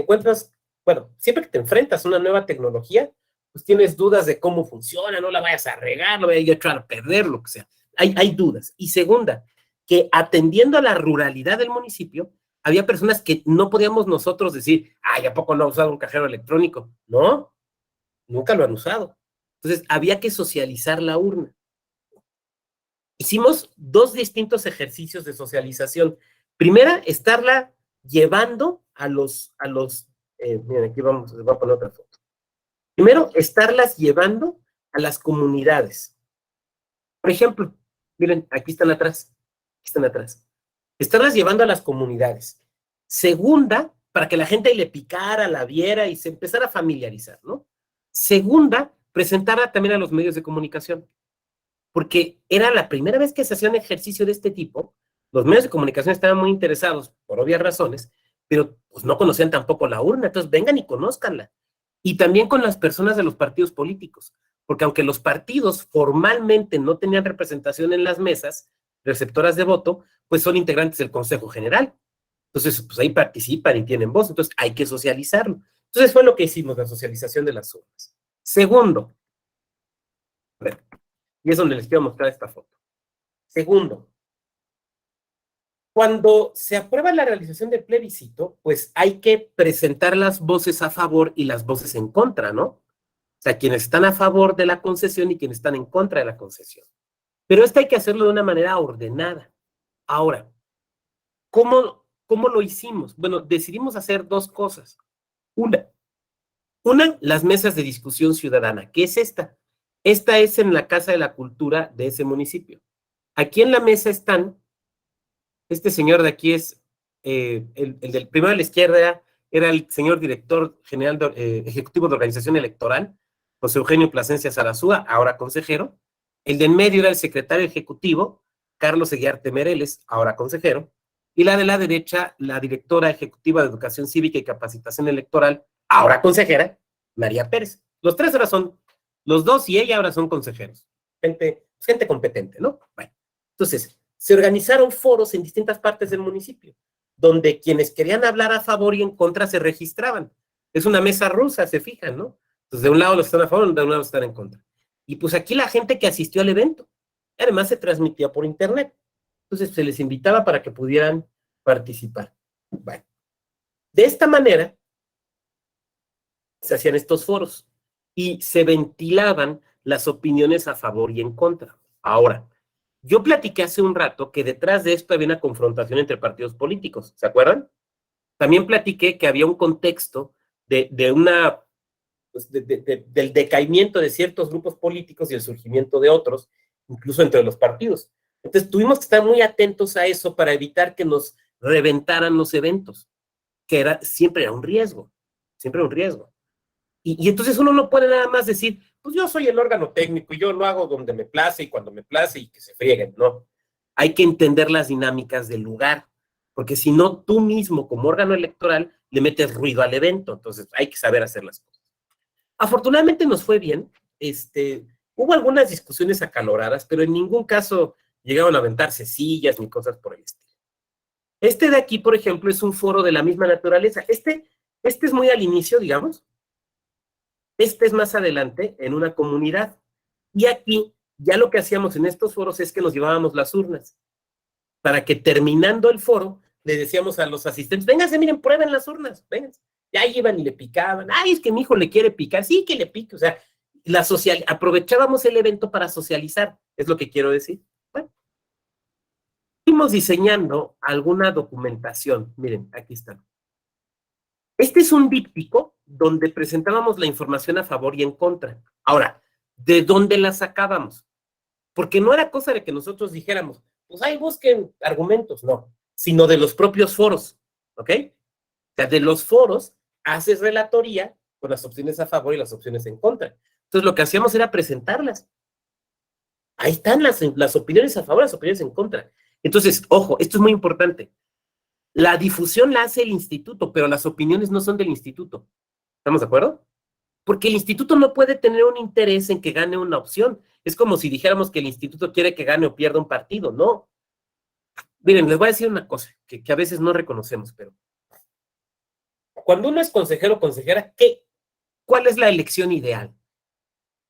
enfrentas a una nueva tecnología, pues tienes dudas de cómo funciona, no la vayas a regar, no vayas a echar a perder, lo que sea. Hay dudas. Y segunda, que atendiendo a la ruralidad del municipio, había personas que no podíamos nosotros decir, ¿a poco no ha usado un cajero electrónico? No, nunca lo han usado. Entonces, había que socializar la urna. Hicimos dos distintos ejercicios de socialización. Primera, estarla llevando miren, aquí les voy a poner otra foto. Primero, estarlas llevando a las comunidades. Por ejemplo, miren, aquí están atrás. Estarlas llevando a las comunidades. Segunda, para que la gente le picara, la viera y se empezara a familiarizar, ¿no? Segunda, presentarla también a los medios de comunicación, porque era la primera vez que se hacía un ejercicio de este tipo. Los medios de comunicación estaban muy interesados, por obvias razones, pero pues no conocían tampoco la urna, entonces vengan y conózcanla. Y también con las personas de los partidos políticos, porque aunque los partidos formalmente no tenían representación en las mesas receptoras de voto, pues son integrantes del Consejo General. Entonces, pues ahí participan y tienen voz, entonces hay que socializarlo. Entonces fue lo que hicimos, la socialización de las urnas. Segundo, y es donde les quiero mostrar esta foto. Segundo, cuando se aprueba la realización del plebiscito, pues hay que presentar las voces a favor y las voces en contra, ¿no? O sea, quienes están a favor de la concesión y quienes están en contra de la concesión. Pero esto hay que hacerlo de una manera ordenada. Ahora, ¿cómo lo hicimos? Bueno, decidimos hacer dos cosas. Una, las mesas de discusión ciudadana. ¿Qué es esta? Esta es en la Casa de la Cultura de ese municipio. Aquí en la mesa están, este señor de aquí es, el del primero de la izquierda era el señor director general ejecutivo de organización electoral, José Eugenio Plasencia Sarazúa, ahora consejero. El de en medio era el secretario ejecutivo, Carlos Eguiarte Mereles, ahora consejero. Y la de la derecha, la directora ejecutiva de Educación Cívica y Capacitación Electoral, ahora consejera, María Pérez. Los tres ahora son, los dos y ella ahora son consejeros. Gente competente, ¿no? Bueno, entonces, se organizaron foros en distintas partes del municipio, donde quienes querían hablar a favor y en contra se registraban. Es una mesa rusa, se fijan, ¿no? Entonces, de un lado los están a favor, de un lado los están en contra. Y pues aquí la gente que asistió al evento, además se transmitía por internet. Entonces, se les invitaba para que pudieran participar. Bueno, de esta manera se hacían estos foros y se ventilaban las opiniones a favor y en contra. Ahora, yo platiqué hace un rato que detrás de esto había una confrontación entre partidos políticos, ¿se acuerdan? También platiqué que había un contexto pues del decaimiento de ciertos grupos políticos y el surgimiento de otros, incluso entre los partidos. Entonces tuvimos que estar muy atentos a eso para evitar que nos reventaran los eventos, que siempre era un riesgo, siempre era un riesgo. Y entonces uno no puede nada más decir, pues yo soy el órgano técnico y yo lo hago donde me place y cuando me place y que se frieguen, no. Hay que entender las dinámicas del lugar, porque si no, tú mismo como órgano electoral le metes ruido al evento, entonces hay que saber hacer las cosas. Afortunadamente nos fue bien, hubo algunas discusiones acaloradas, pero en ningún caso llegaron a aventarse sillas ni cosas por el estilo. Este de aquí, por ejemplo, es un foro de la misma naturaleza. Este es muy al inicio, digamos. Este es más adelante en una comunidad. Y aquí, ya lo que hacíamos en estos foros es que nos llevábamos las urnas, para que terminando el foro, le decíamos a los asistentes, vénganse, miren, prueben las urnas, vénganse. Ya iban y le picaban, ay, es que mi hijo le quiere picar, sí, que le pique, o sea, aprovechábamos el evento para socializar, es lo que quiero decir. Bueno, fuimos diseñando alguna documentación, miren, aquí están. Este es un díptico donde presentábamos la información a favor y en contra. Ahora, ¿de dónde la sacábamos? Porque no era cosa de que nosotros dijéramos, pues ahí busquen argumentos, no, sino de los propios foros, ¿ok? O sea, de los foros haces relatoría con las opciones a favor y las opciones en contra. Entonces, lo que hacíamos era presentarlas. Ahí están las opiniones a favor, las opiniones en contra. Entonces, ojo, esto es muy importante. La difusión la hace el instituto, pero las opiniones no son del instituto. ¿Estamos de acuerdo? Porque el instituto no puede tener un interés en que gane una opción. Es como si dijéramos que el instituto quiere que gane o pierda un partido. No. Miren, les voy a decir una cosa que a veces no reconocemos, pero cuando uno es consejero o consejera, ¿cuál es la elección ideal?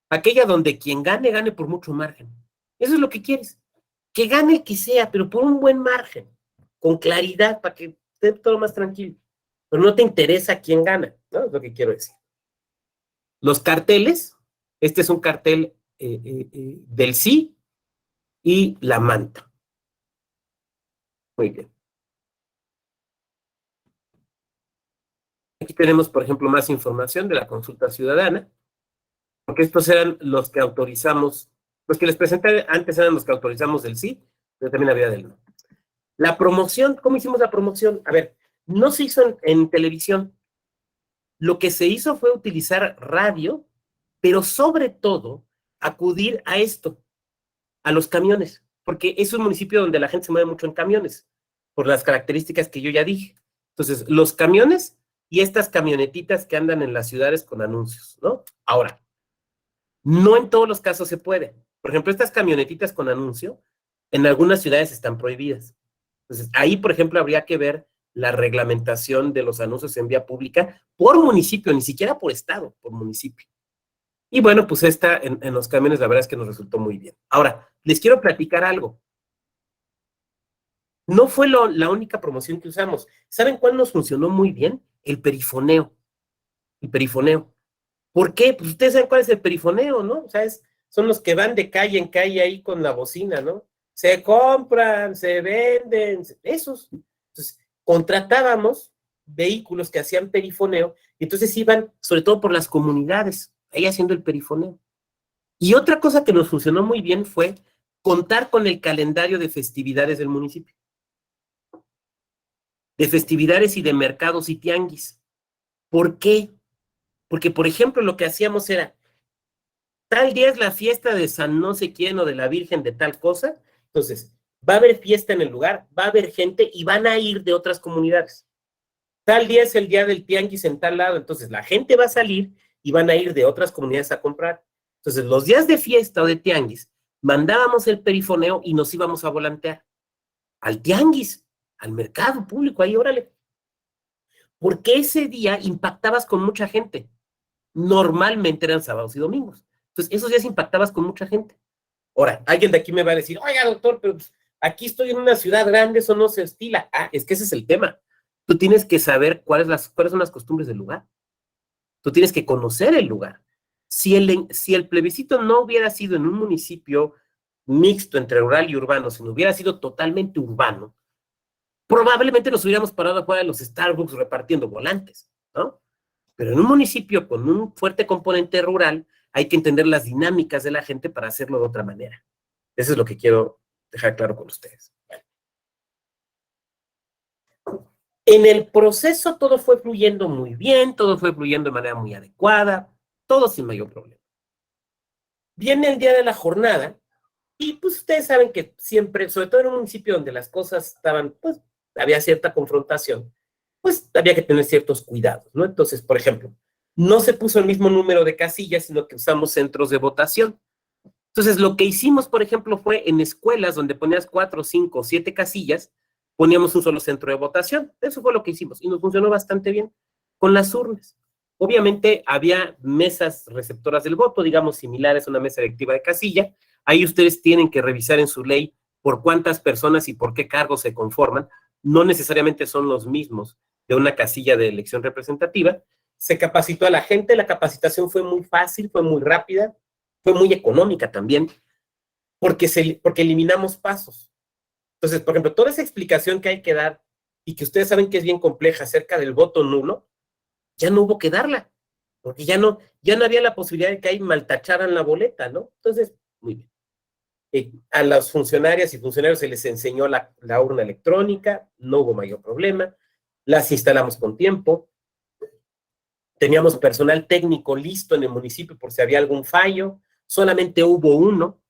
Aquella donde quien gane, gane por mucho margen. Eso es lo que quieres. Que gane el que sea, pero por un buen margen, con claridad, para que esté todo más tranquilo. Pero no te interesa quién gana, ¿no? Es lo que quiero decir. Los carteles, este es un cartel del sí y la manta. Muy bien. Aquí tenemos, por ejemplo, más información de la consulta ciudadana, porque estos eran los que autorizamos, los que les presenté antes eran los que autorizamos del sí, pero también había del no. La promoción, ¿cómo hicimos la promoción? A ver, no se hizo en televisión. Lo que se hizo fue utilizar radio, pero sobre todo acudir a esto, a los camiones, porque es un municipio donde la gente se mueve mucho en camiones, por las características que yo ya dije. Entonces, los camiones y estas camionetitas que andan en las ciudades con anuncios, ¿no? Ahora, no en todos los casos se puede. Por ejemplo, estas camionetitas con anuncio, en algunas ciudades están prohibidas. Entonces, ahí, por ejemplo, habría que ver la reglamentación de los anuncios en vía pública por municipio, ni siquiera por estado, por municipio. Y bueno, pues esta en los camiones la verdad es que nos resultó muy bien. Ahora, les quiero platicar algo. No fue la única promoción que usamos. ¿Saben cuál nos funcionó muy bien? El perifoneo. El perifoneo. ¿Por qué? Pues ustedes saben cuál es el perifoneo, ¿no? O sea, son los que van de calle en calle ahí con la bocina, ¿no? Se compran, se venden, esos. Entonces, contratábamos vehículos que hacían perifoneo, y entonces iban, sobre todo por las comunidades, ahí haciendo el perifoneo. Y otra cosa que nos funcionó muy bien fue contar con el calendario de festividades del municipio. De festividades y de mercados y tianguis. ¿Por qué? Porque, por ejemplo, lo que hacíamos era, tal día es la fiesta de San no sé quién o de la Virgen de tal cosa, entonces va a haber fiesta en el lugar, va a haber gente y van a ir de otras comunidades. Tal día es el día del tianguis en tal lado, entonces la gente va a salir y van a ir de otras comunidades a comprar. Entonces, los días de fiesta o de tianguis, mandábamos el perifoneo y nos íbamos a volantear al tianguis, al mercado público, ahí, órale. Porque ese día impactabas con mucha gente. Normalmente eran sábados y domingos. Entonces, esos días impactabas con mucha gente. Ahora, alguien de aquí me va a decir, oiga, doctor, pero aquí estoy en una ciudad grande, eso no se estila. Ah, es que ese es el tema. Tú tienes que saber cuáles son las costumbres del lugar. Tú tienes que conocer el lugar. Si el plebiscito no hubiera sido en un municipio mixto entre rural y urbano, si no hubiera sido totalmente urbano, probablemente nos hubiéramos parado afuera de los Starbucks repartiendo volantes, ¿no? Pero en un municipio con un fuerte componente rural, hay que entender las dinámicas de la gente para hacerlo de otra manera. Eso es lo que quiero dejar claro con ustedes. En el proceso todo fue fluyendo muy bien, todo fue fluyendo de manera muy adecuada, todo sin mayor problema. Viene el día de la jornada y pues ustedes saben que siempre, sobre todo en un municipio donde las cosas estaban, pues había cierta confrontación, pues había que tener ciertos cuidados, ¿no? Entonces, por ejemplo, no se puso el mismo número de casillas, sino que usamos centros de votación. Entonces, lo que hicimos, por ejemplo, fue en escuelas donde ponías 4, 5, 7 casillas, poníamos un solo centro de votación. Eso fue lo que hicimos y nos funcionó bastante bien con las urnas. Obviamente había mesas receptoras del voto, digamos, similares a una mesa electiva de casilla. Ahí ustedes tienen que revisar en su ley por cuántas personas y por qué cargos se conforman. No necesariamente son los mismos de una casilla de elección representativa. Se capacitó a la gente, la capacitación fue muy fácil, fue muy rápida, fue muy económica también, porque eliminamos pasos. Entonces, por ejemplo, toda esa explicación que hay que dar y que ustedes saben que es bien compleja acerca del voto nulo, ya no hubo que darla, porque ya no había la posibilidad de que ahí maltacharan la boleta, ¿no? Entonces, muy bien. A las funcionarias y funcionarios se les enseñó la urna electrónica, no hubo mayor problema, las instalamos con tiempo, teníamos personal técnico listo en el municipio por si había algún fallo, solamente hubo uno.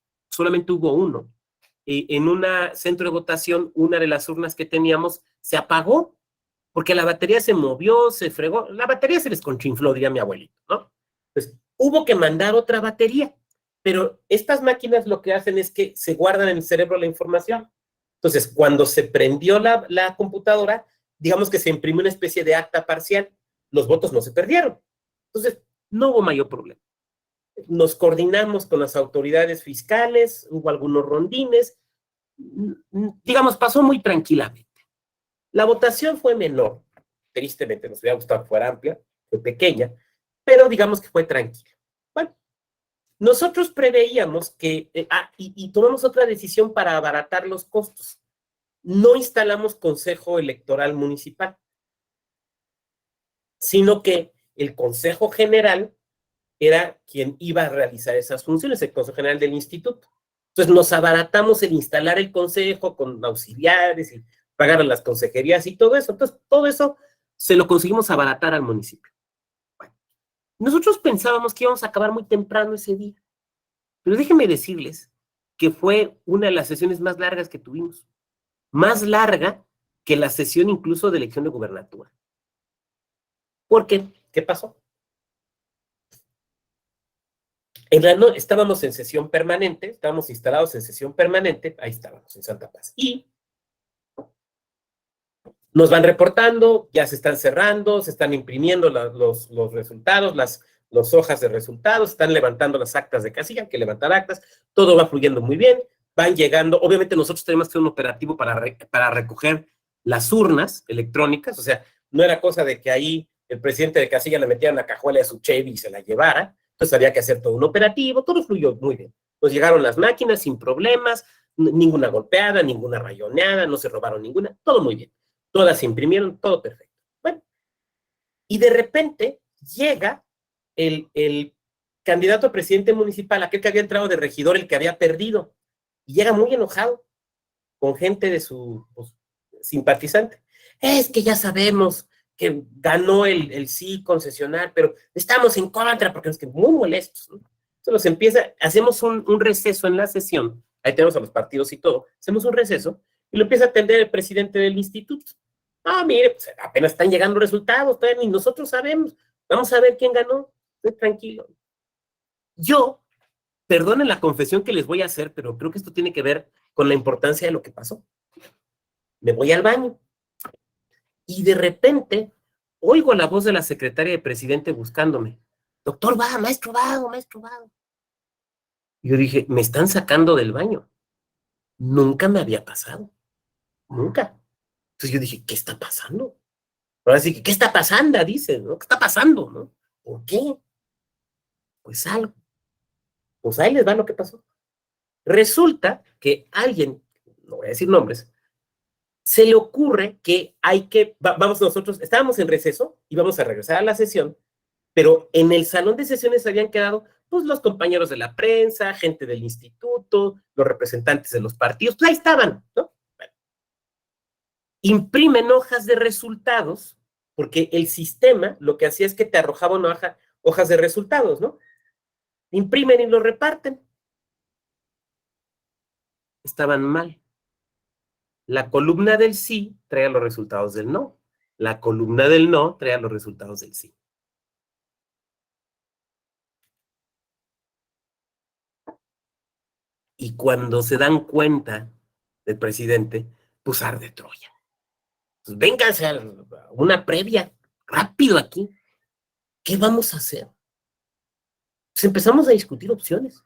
En un centro de votación, una de las urnas que teníamos se apagó, porque la batería se movió, se fregó, la batería se les conchinfló, diría mi abuelito, ¿no? Entonces, hubo que mandar otra batería, pero estas máquinas lo que hacen es que se guardan en el cerebro la información. Entonces, cuando se prendió la computadora, digamos que se imprimió una especie de acta parcial, los votos no se perdieron. Entonces, no hubo mayor problema. Nos coordinamos con las autoridades fiscales, hubo algunos rondines, digamos, pasó muy tranquilamente. La votación fue menor, tristemente nos hubiera gustado que fuera amplia, fue pequeña, pero digamos que fue tranquila. Bueno, nosotros preveíamos que, y tomamos otra decisión para abaratar los costos. No instalamos consejo electoral municipal, sino que el consejo general era quien iba a realizar esas funciones, el consejo general del instituto. Entonces nos abaratamos el instalar el consejo con auxiliares y pagar a las consejerías y todo eso. Entonces todo eso se lo conseguimos abaratar al municipio. Bueno, nosotros pensábamos que íbamos a acabar muy temprano ese día, pero déjenme decirles que fue una de las sesiones más largas que tuvimos, más larga que la sesión incluso de elección de gubernatura. ¿Por qué? ¿Qué pasó? Estábamos en sesión permanente, estábamos instalados en sesión permanente, ahí estábamos en Santa Paz. Y nos van reportando, ya se están cerrando, se están imprimiendo los resultados, las hojas de resultados, están levantando las actas de casilla, hay que levantar actas, todo va fluyendo muy bien, van llegando, obviamente nosotros tenemos que hacer un operativo para recoger las urnas electrónicas, o sea, no era cosa de que ahí el presidente de casilla le metiera en la cajuela de su Chevy y se la llevara, Entonces había que hacer todo un operativo, todo fluyó muy bien. Nos llegaron las máquinas sin problemas, ninguna golpeada, ninguna rayoneada, no se robaron ninguna, todo muy bien. Todas se imprimieron, todo perfecto. Bueno, y de repente llega el candidato a presidente municipal, aquel que había entrado de regidor, el que había perdido, y llega muy enojado con gente de su pues, simpatizante. Es que ya sabemos que ganó el sí concesionar, pero estamos en contra porque es que muy molestos, ¿no? Entonces los empieza, hacemos un receso en la sesión, ahí tenemos a los partidos y todo, hacemos un receso y lo empieza a atender el presidente del instituto. Ah, mire, pues apenas están llegando resultados, todavía ni nosotros sabemos, vamos a ver quién ganó, estoy tranquilo. Yo, perdonen la confesión que les voy a hacer, pero creo que esto tiene que ver con la importancia de lo que pasó. Me voy al baño y de repente oigo la voz de la secretaria de presidente buscándome. Doctor, va, maestro Vago, maestro Vago. Y yo dije, me están sacando del baño. Nunca me había pasado. Nunca. Entonces yo dije, ¿qué está pasando? Ahora sí que, ¿qué está pasando? Dice, ¿no? ¿Qué está pasando? ¿No? ¿Por qué? Pues algo. Pues ahí les va lo que pasó. Resulta que alguien, no voy a decir nombres, se le ocurre que hay que, vamos nosotros, estábamos en receso y vamos a regresar a la sesión, pero en el salón de sesiones habían quedado pues los compañeros de la prensa, gente del instituto, los representantes de los partidos, pues ahí estaban, ¿no? Bueno, imprimen hojas de resultados, porque el sistema lo que hacía es que te arrojaba una hoja, hojas de resultados, ¿no? Imprimen y lo reparten. Estaban mal. La columna del sí traía los resultados del no. La columna del no traía los resultados del sí. Y cuando se dan cuenta del presidente, pues arde Troya. Pues vénganse a una previa, rápido aquí. ¿Qué vamos a hacer? Pues empezamos a discutir opciones.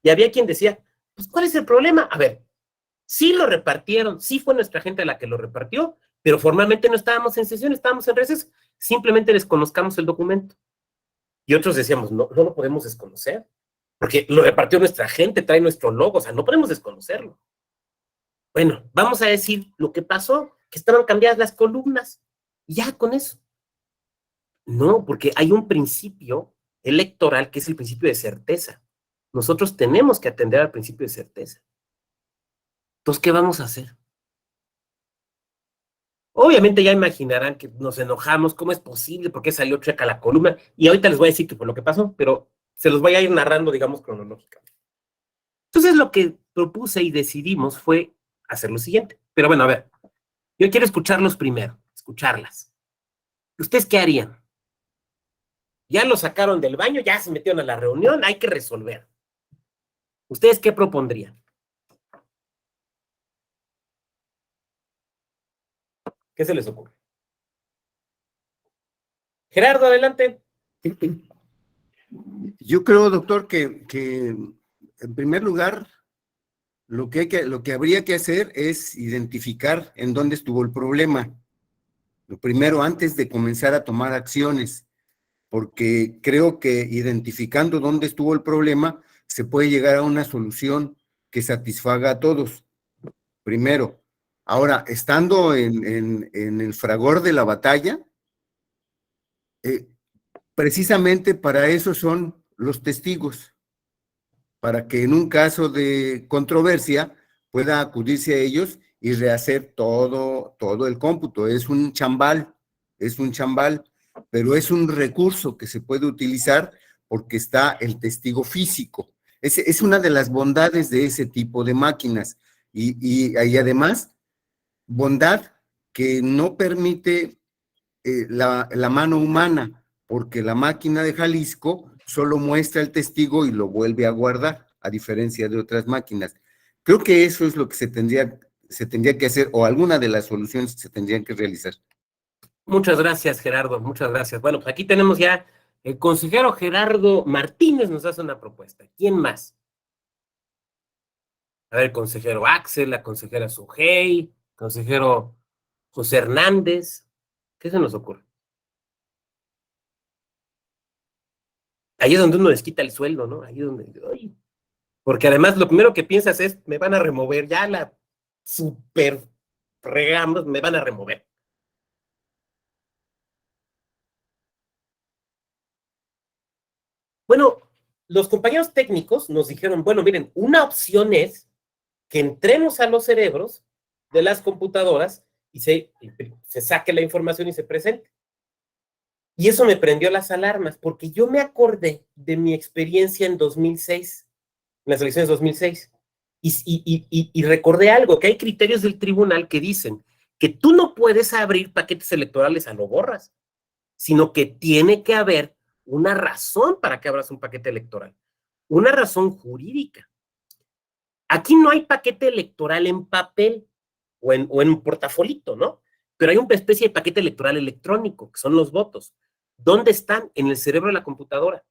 Y había quien decía, pues ¿cuál es el problema? A ver, sí lo repartieron, sí fue nuestra gente la que lo repartió, pero formalmente no estábamos en sesión, estábamos en receso. Simplemente desconozcamos el documento. Y otros decíamos, no, no lo podemos desconocer, porque lo repartió nuestra gente, trae nuestro logo, o sea, no podemos desconocerlo. Bueno, vamos a decir lo que pasó, que estaban cambiadas las columnas, y ya con eso. No, porque hay un principio electoral que es el principio de certeza. Nosotros tenemos que atender al principio de certeza. Entonces, ¿qué vamos a hacer? Obviamente ya imaginarán que nos enojamos, ¿cómo es posible? ¿Por qué salió chueca la columna? Y ahorita les voy a decir que fue lo que pasó, pero se los voy a ir narrando, digamos, cronológicamente. Entonces lo que propuse y decidimos fue hacer lo siguiente. Pero bueno, a ver, yo quiero escucharlos primero, escucharlas. ¿Ustedes qué harían? Ya lo sacaron del baño, ya se metieron a la reunión, hay que resolver. ¿Ustedes qué propondrían? ¿Qué se les ocurre? Gerardo, adelante. Yo creo, doctor, que en primer lugar, lo que habría que hacer es identificar en dónde estuvo el problema. Lo primero, antes de comenzar a tomar acciones, porque creo que identificando dónde estuvo el problema, se puede llegar a una solución que satisfaga a todos. Primero. Ahora, estando en el fragor de la batalla, eh, precisamente para eso son los testigos, para que en un caso de controversia pueda acudirse a ellos y rehacer todo el cómputo. Es un chambal, pero es un recurso que se puede utilizar porque está el testigo físico. Es una de las bondades de ese tipo de máquinas. Y además, bondad que no permite la mano humana, porque la máquina de Jalisco solo muestra el testigo y lo vuelve a guardar, a diferencia de otras máquinas. Creo que eso es lo que se tendría que hacer, o alguna de las soluciones que se tendrían que realizar. Muchas gracias, Gerardo, muchas gracias. Bueno, pues aquí tenemos ya el consejero Gerardo Martínez nos hace una propuesta. ¿Quién más? A ver, el consejero Axel, la consejera Sujei, consejero José Hernández. ¿Qué se nos ocurre? ahí es donde uno les quita el sueldo, ¿no? Ahí es donde, ay, porque además lo primero que piensas es, me van a remover, ya la super regamos, me van a remover. Bueno, los compañeros técnicos nos dijeron, bueno, miren, una opción es que entremos a los cerebros de las computadoras y se saque la información y se presente. Y eso me prendió las alarmas, porque yo me acordé de mi experiencia en 2006, en las elecciones de 2006, y recordé algo, que hay criterios del tribunal que dicen que tú no puedes abrir paquetes electorales a lo borras, sino que tiene que haber una razón para que abras un paquete electoral, una razón jurídica. Aquí no hay paquete electoral en papel o en un portafolito, ¿no? Pero hay una especie de paquete electoral electrónico, que son los votos. ¿Dónde están? En el cerebro de la computadora.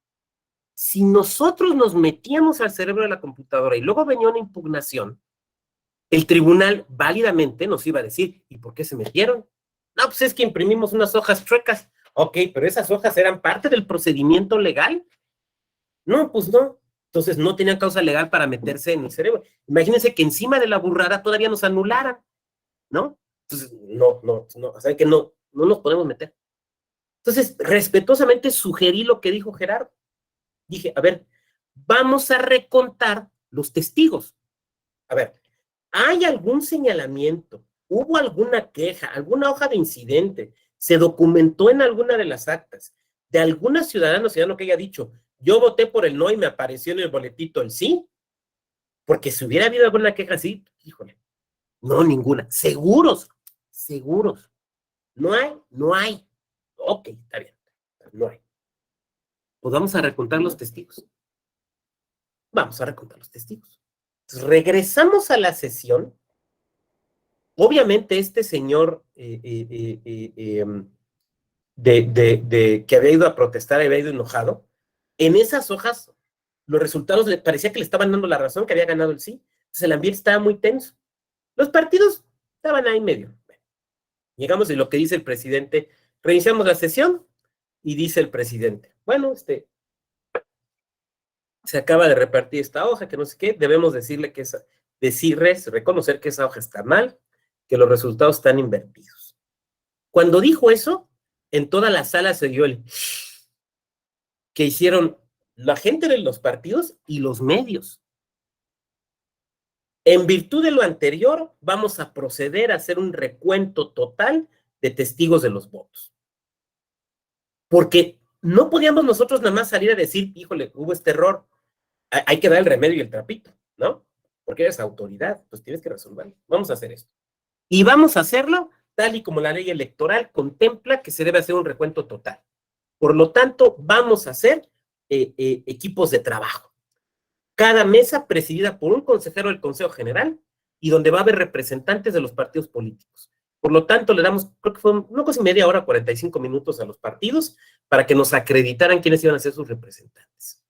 Si nosotros nos metíamos al cerebro de la computadora y luego venía una impugnación, el tribunal válidamente nos iba a decir, ¿y por qué se metieron? No, pues es que imprimimos unas hojas chuecas. Ok, pero esas hojas eran parte del procedimiento legal. No, pues no. Entonces no tenían causa legal para meterse en el cerebro. Imagínense que encima de la burrada todavía nos anularan, ¿no? Entonces, no, o sea que no nos podemos meter. Entonces, respetuosamente sugerí lo que dijo Gerardo. Dije, a ver, vamos a recontar los testigos. A ver, ¿hay algún señalamiento? ¿Hubo alguna queja, alguna hoja de incidente? ¿Se documentó en alguna de las actas de alguna ciudadana o ciudadano que haya dicho, yo voté por el no y me apareció en el boletito el sí? Porque si hubiera habido alguna queja así, híjole, no, ninguna. Seguros. No hay. Ok, está bien, no hay. Pues vamos a recontar los testigos. Entonces, regresamos a la sesión. Obviamente este señor que había ido a protestar, había ido enojado, en esas hojas los resultados le parecía que le estaban dando la razón, que había ganado el sí. Entonces el ambiente estaba muy tenso. Los partidos estaban ahí medio. Bueno, llegamos y lo que dice el presidente, reiniciamos la sesión y dice el presidente, bueno, se acaba de repartir esta hoja, que no sé qué, debemos decirle que reconocer que esa hoja está mal, que los resultados están invertidos. Cuando dijo eso, en toda la sala se dio el que hicieron la gente de los partidos y los medios. En virtud de lo anterior, vamos a proceder a hacer un recuento total de testigos de los votos. Porque no podíamos nosotros nada más salir a decir, híjole, hubo este error, hay que dar el remedio y el trapito, ¿no? Porque eres autoridad, pues tienes que resolverlo. Vamos a hacer esto. Y vamos a hacerlo tal y como la ley electoral contempla que se debe hacer un recuento total. Por lo tanto, vamos a hacer equipos de trabajo. Cada mesa presidida por un consejero del Consejo General y donde va a haber representantes de los partidos políticos. Por lo tanto, le damos, creo que fue una cosa y media hora, 45 minutos a los partidos para que nos acreditaran quiénes iban a ser sus representantes.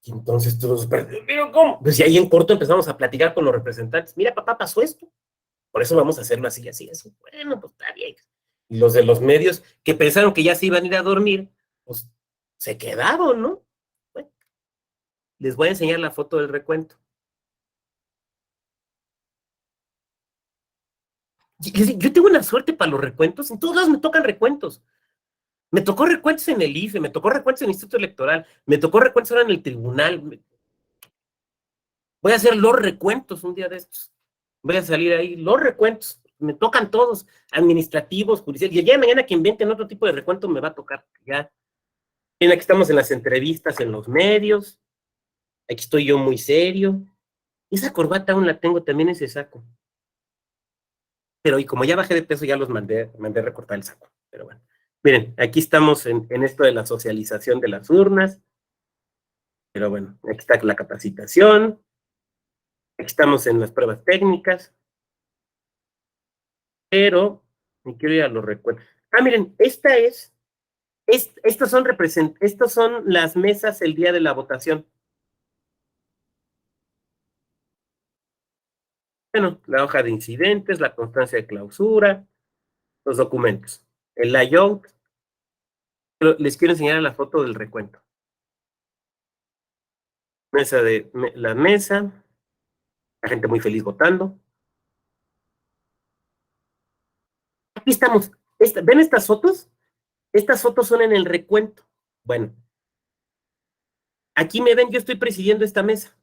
Y entonces todos los partidos, ¿pero cómo? Pues y ahí en corto empezamos a platicar con los representantes. Mira, papá, pasó esto. Por eso vamos a hacerlo así. Bueno, pues está bien. Y los de los medios que pensaron que ya se iban a ir a dormir, pues se quedaron, ¿no? Bueno, les voy a enseñar la foto del recuento. Yo tengo una suerte para los recuentos. En todos lados me tocan recuentos. Me tocó recuentos en el IFE, me tocó recuentos en el Instituto Electoral, me tocó recuentos ahora en el tribunal. Voy a hacer los recuentos un día de estos. Voy a salir ahí, los recuentos. Me tocan todos, administrativos, judiciales. Y el día de mañana que inventen otro tipo de recuento me va a tocar. Ya. Aquí estamos en las entrevistas, en los medios. Aquí estoy yo muy serio. Esa corbata aún la tengo, también ese saco. Pero y como ya bajé de peso, ya los mandé a recortar el saco. Pero bueno. Miren, aquí estamos en esto de la socialización de las urnas. Pero bueno, aquí está la capacitación. Aquí estamos en las pruebas técnicas. Pero me quiero ir a los recuerdos. Miren, estas son las mesas el día de la votación. Bueno, la hoja de incidentes, la constancia de clausura, los documentos, el layout. Pero les quiero enseñar la foto del recuento. La mesa, la gente muy feliz votando. Aquí estamos. ¿Ven estas fotos? Estas fotos son en el recuento. Bueno, aquí me ven, yo estoy presidiendo esta mesa.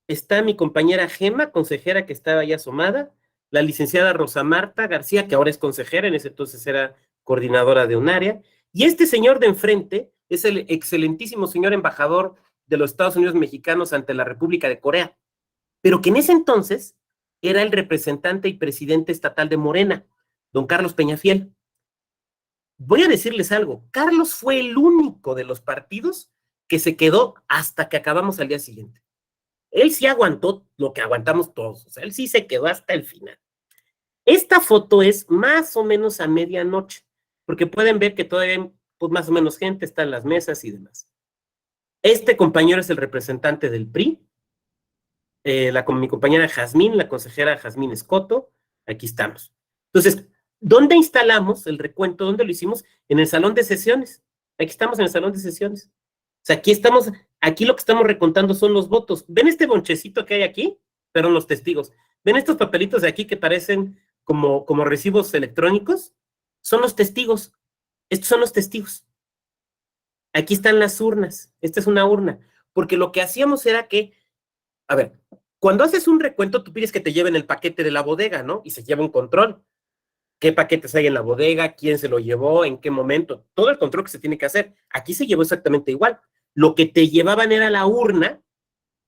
Está mi compañera Gema, consejera que estaba ahí asomada, la licenciada Rosa Marta García, que ahora es consejera, en ese entonces era coordinadora de un área, y este señor de enfrente es el excelentísimo señor embajador de los Estados Unidos mexicanos ante la República de Corea, pero que en ese entonces era el representante y presidente estatal de Morena, don Carlos Peñafiel. Voy a decirles algo, Carlos fue el único de los partidos que se quedó hasta que acabamos al día siguiente. Él sí aguantó lo que aguantamos todos, o sea, él sí se quedó hasta el final. Esta foto es más o menos a medianoche, porque pueden ver que todavía hay pues, más o menos gente, están las mesas y demás. Este compañero es el representante del PRI, mi compañera Jazmín, la consejera Jazmín Escoto, aquí estamos. Entonces, ¿dónde instalamos el recuento? ¿Dónde lo hicimos? En el salón de sesiones. Aquí estamos en el salón de sesiones. O sea, aquí lo que estamos recontando son los votos. ¿Ven este bonchecito que hay aquí? Perdón, los testigos. ¿Ven estos papelitos de aquí que parecen como recibos electrónicos? Son los testigos. Estos son los testigos. Aquí están las urnas. Esta es una urna. Porque lo que hacíamos era que, a ver, cuando haces un recuento, tú pides que te lleven el paquete de la bodega, ¿no? Y se lleva un control. ¿Qué paquetes hay en la bodega? ¿Quién se lo llevó? ¿En qué momento? Todo el control que se tiene que hacer. Aquí se llevó exactamente igual. Lo que te llevaban era la urna,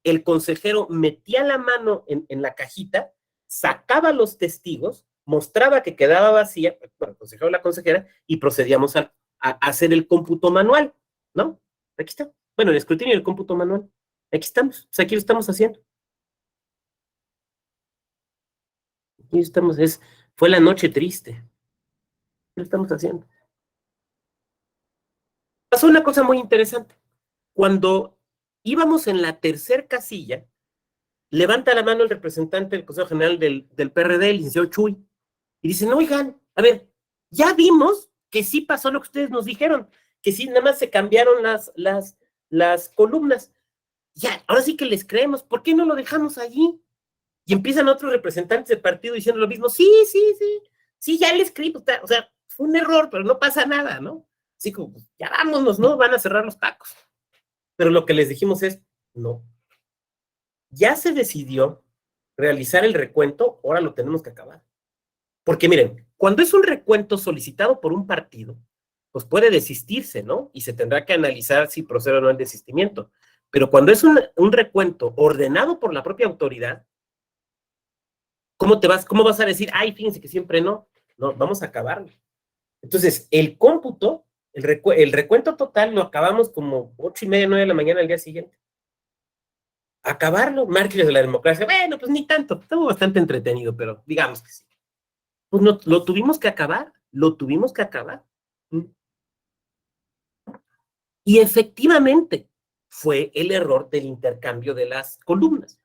el consejero metía la mano en la cajita, sacaba los testigos, mostraba que quedaba vacía, bueno, el consejero o la consejera, y procedíamos a hacer el cómputo manual, ¿no? Aquí está. Bueno, el escrutinio y el cómputo manual. Aquí estamos. O sea, aquí lo estamos haciendo. Aquí estamos. Fue la noche triste. Lo estamos haciendo. Pasó una cosa muy interesante. Cuando íbamos en la tercer casilla, levanta la mano el representante del Consejo General del PRD, el licenciado Chuy, y dicen, oigan, a ver, ya vimos que sí pasó lo que ustedes nos dijeron, que sí, nada más se cambiaron las columnas. Ya, ahora sí que les creemos, ¿por qué no lo dejamos allí? Y empiezan otros representantes del partido diciendo lo mismo, sí, ya les escribí, o sea, fue un error, pero no pasa nada, ¿no? Así como, pues, ya vámonos, ¿no? Van a cerrar los tacos. Pero lo que les dijimos es, no. Ya se decidió realizar el recuento, ahora lo tenemos que acabar. Porque miren, cuando es un recuento solicitado por un partido, pues puede desistirse, ¿no? Y se tendrá que analizar si procede o no el desistimiento. Pero cuando es un recuento ordenado por la propia autoridad, ¿cómo vas a decir, ay, fíjense que siempre no? No, vamos a acabarlo. Entonces, el cómputo, el recuento total lo acabamos como 8:30, 9 de la mañana al día siguiente. Acabarlo, mártires de la democracia, bueno, pues ni tanto, estuvo bastante entretenido, pero digamos que sí. Pues no, lo tuvimos que acabar. Y efectivamente fue el error del intercambio de las columnas.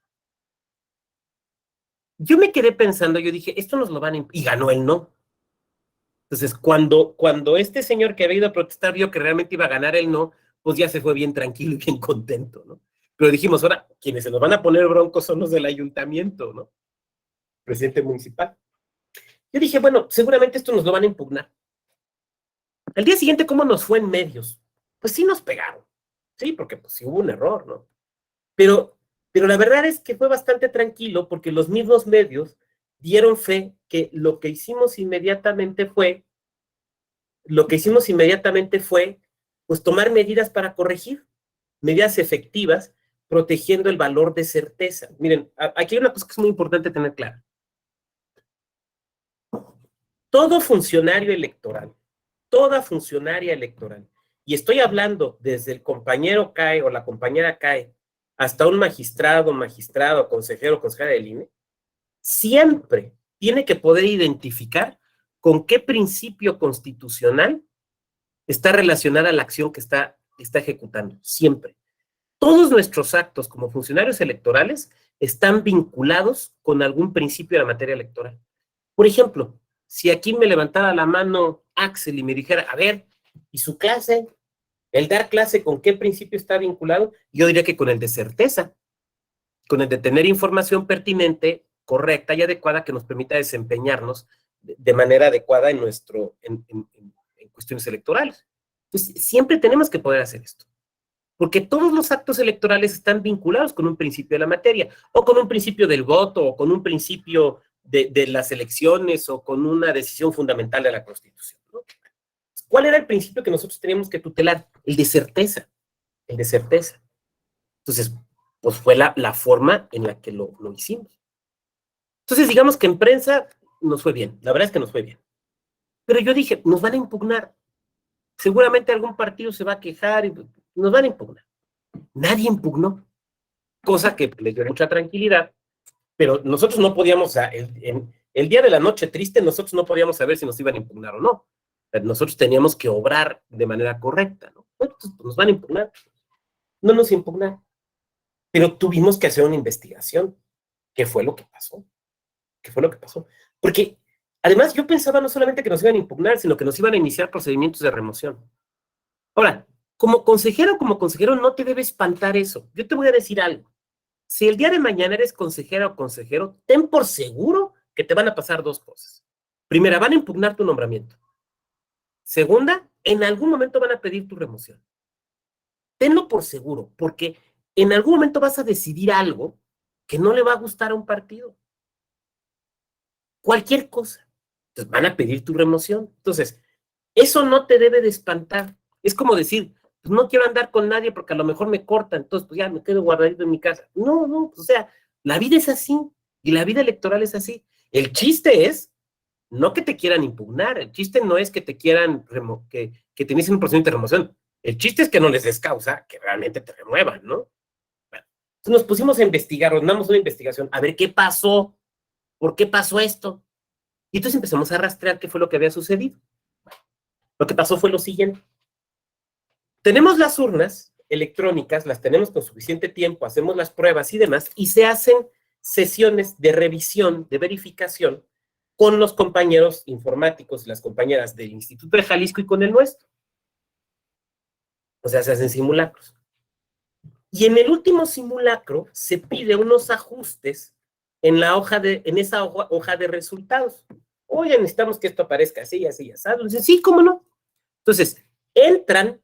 Yo me quedé pensando, yo dije, esto nos lo van a... Y ganó el no. Entonces, cuando este señor que había ido a protestar vio que realmente iba a ganar el no, pues ya se fue bien tranquilo y bien contento, ¿no? Pero dijimos, ahora, quienes se nos van a poner broncos son los del ayuntamiento, ¿no? Presidente municipal. Yo dije, bueno, seguramente esto nos lo van a impugnar. Al día siguiente, ¿cómo nos fue en medios? Pues sí nos pegaron, sí, porque pues sí hubo un error, ¿no? Pero la verdad es que fue bastante tranquilo porque los mismos medios dieron fe que lo que hicimos inmediatamente fue, pues tomar medidas para corregir, medidas efectivas, protegiendo el valor de certeza. Miren, aquí hay una cosa que es muy importante tener clara. Todo funcionario electoral, toda funcionaria electoral, y estoy hablando desde el compañero CAE o la compañera CAE hasta un magistrado, consejero, consejera del INE, siempre tiene que poder identificar con qué principio constitucional está relacionada la acción que está ejecutando, siempre. Todos nuestros actos como funcionarios electorales están vinculados con algún principio de la materia electoral. Por ejemplo, si aquí me levantara la mano Axel y me dijera, a ver, ¿y su clase? El dar clase, ¿con qué principio está vinculado? Yo diría que con el de certeza, con el de tener información pertinente, correcta y adecuada que nos permita desempeñarnos de manera adecuada en cuestiones electorales. Entonces, siempre tenemos que poder hacer esto, porque todos los actos electorales están vinculados con un principio de la materia, o con un principio del voto, o con un principio de las elecciones, o con una decisión fundamental de la Constitución, ¿no? ¿Cuál era el principio que nosotros teníamos que tutelar? El de certeza, el de certeza. Entonces, pues fue la forma en la que lo hicimos. Entonces, digamos que en prensa nos fue bien, la verdad es que nos fue bien. Pero yo dije, nos van a impugnar. Seguramente algún partido se va a quejar y nos van a impugnar. Nadie impugnó, cosa que les dio mucha tranquilidad, pero nosotros no podíamos, o sea, el día de la noche triste, nosotros no podíamos saber si nos iban a impugnar o no. Nosotros teníamos que obrar de manera correcta, ¿no? Bueno, pues nos van a impugnar. No nos impugnaron, pero tuvimos que hacer una investigación. ¿Qué fue lo que pasó? ¿Qué fue lo que pasó? Porque además yo pensaba no solamente que nos iban a impugnar, sino que nos iban a iniciar procedimientos de remoción. Ahora, como consejero no te debe espantar eso. Yo te voy a decir algo. Si el día de mañana eres consejera o consejero, ten por seguro que te van a pasar dos cosas. Primera, van a impugnar tu nombramiento. Segunda, en algún momento van a pedir tu remoción. Tenlo por seguro, porque en algún momento vas a decidir algo que no le va a gustar a un partido. Cualquier cosa. Entonces van a pedir tu remoción. Entonces, eso no te debe de espantar. Es como decir, pues no quiero andar con nadie porque a lo mejor me cortan, entonces pues ya me quedo guardadito en mi casa. No, o sea, la vida es así y la vida electoral es así. El chiste es no que te quieran impugnar, el chiste no es que te quieran, que te inicien un procedimiento de remoción. El chiste es que no les des causa, que realmente te remuevan, ¿no? Bueno, entonces nos pusimos a investigar, ordenamos una investigación, a ver qué pasó, por qué pasó esto. Y entonces empezamos a rastrear qué fue lo que había sucedido. Lo que pasó fue lo siguiente. Tenemos las urnas electrónicas, las tenemos con suficiente tiempo, hacemos las pruebas y demás, y se hacen sesiones de revisión, de verificación, con los compañeros informáticos y las compañeras del Instituto de Jalisco y con el nuestro. O sea, se hacen simulacros. Y en el último simulacro se pide unos ajustes en esa hoja de resultados. Oye, necesitamos que esto aparezca así, así, así. Dicen, sí, ¿cómo no? Entonces, entran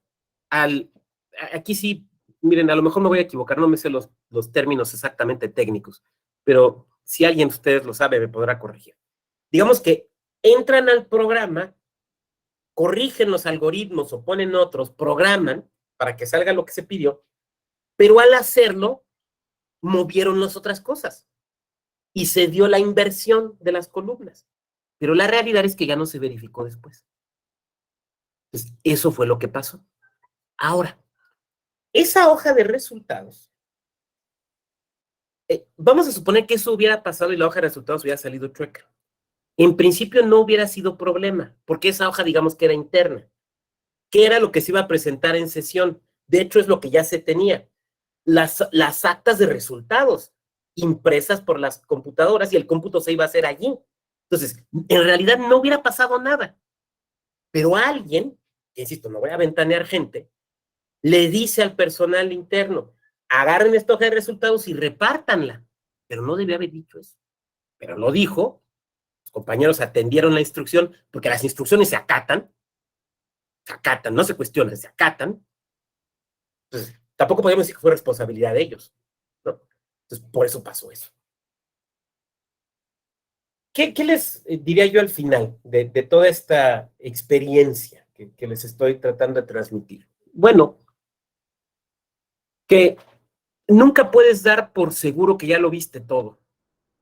aquí sí, miren, a lo mejor me voy a equivocar, no me sé los términos exactamente técnicos, pero si alguien de ustedes lo sabe, me podrá corregir. Digamos que entran al programa, corrigen los algoritmos o ponen otros, programan para que salga lo que se pidió, pero al hacerlo, movieron las otras cosas y se dio la inversión de las columnas. Pero la realidad es que ya no se verificó después. Entonces, eso fue lo que pasó. Ahora, esa hoja de resultados, vamos a suponer que eso hubiera pasado y la hoja de resultados hubiera salido chueca. En principio no hubiera sido problema, porque esa hoja, digamos que era interna. ¿Qué era lo que se iba a presentar en sesión? De hecho, es lo que ya se tenía. Las actas de resultados impresas por las computadoras y el cómputo se iba a hacer allí. Entonces, en realidad no hubiera pasado nada. Pero alguien, que insisto, no voy a ventanear gente, le dice al personal interno, agarren esta hoja de resultados y repártanla. Pero no debía haber dicho eso. Pero lo dijo, los compañeros atendieron la instrucción, porque las instrucciones se acatan, no se cuestionan, se acatan. Entonces, tampoco podemos decir que fue responsabilidad de ellos, ¿no? Entonces, por eso pasó eso. ¿Qué les diría yo al final de toda esta experiencia que les estoy tratando de transmitir? Bueno, que nunca puedes dar por seguro que ya lo viste todo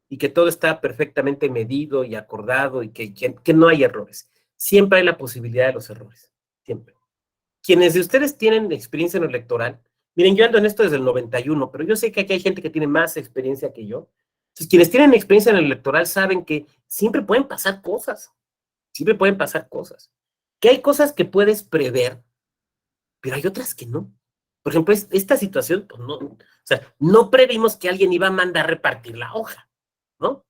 y que todo está perfectamente medido y acordado y que no hay errores. Siempre hay la posibilidad de los errores, siempre. Quienes de ustedes tienen experiencia en lo electoral, miren, yo ando en esto desde el 91, pero yo sé que aquí hay gente que tiene más experiencia que yo. Entonces, quienes tienen experiencia en el electoral saben que siempre pueden pasar cosas, que hay cosas que puedes prever, pero hay otras que no. Por ejemplo, esta situación, pues no, o sea, no previmos que alguien iba a mandar repartir la hoja, ¿no?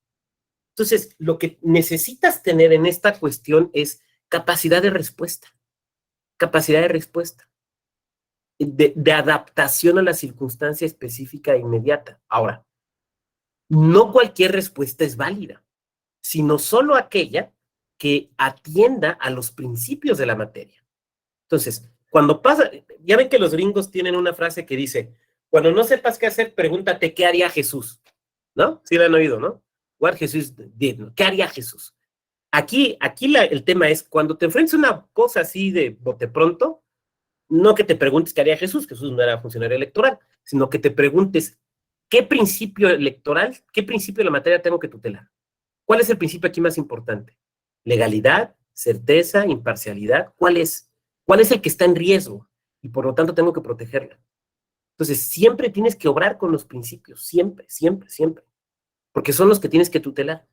Entonces, lo que necesitas tener en esta cuestión es capacidad de respuesta. de adaptación a la circunstancia específica e inmediata. Ahora, no cualquier respuesta es válida, sino solo aquella que atienda a los principios de la materia. Entonces, cuando pasa, ya ven que los gringos tienen una frase que dice, cuando no sepas qué hacer, pregúntate qué haría Jesús, ¿no? Sí la han oído, ¿no? What Jesus did, ¿no? ¿Qué haría Jesús? Aquí el tema es, cuando te enfrentas a una cosa así de bote pronto, no que te preguntes qué haría Jesús, Jesús no era funcionario electoral, sino que te preguntes qué principio electoral, qué principio de la materia tengo que tutelar. ¿Cuál es el principio aquí más importante? Legalidad, certeza, imparcialidad. ¿Cuál es? ¿Cuál es el que está en riesgo? Y por lo tanto tengo que protegerla. Entonces, siempre tienes que obrar con los principios, siempre, siempre, siempre. Porque son los que tienes que tutelar,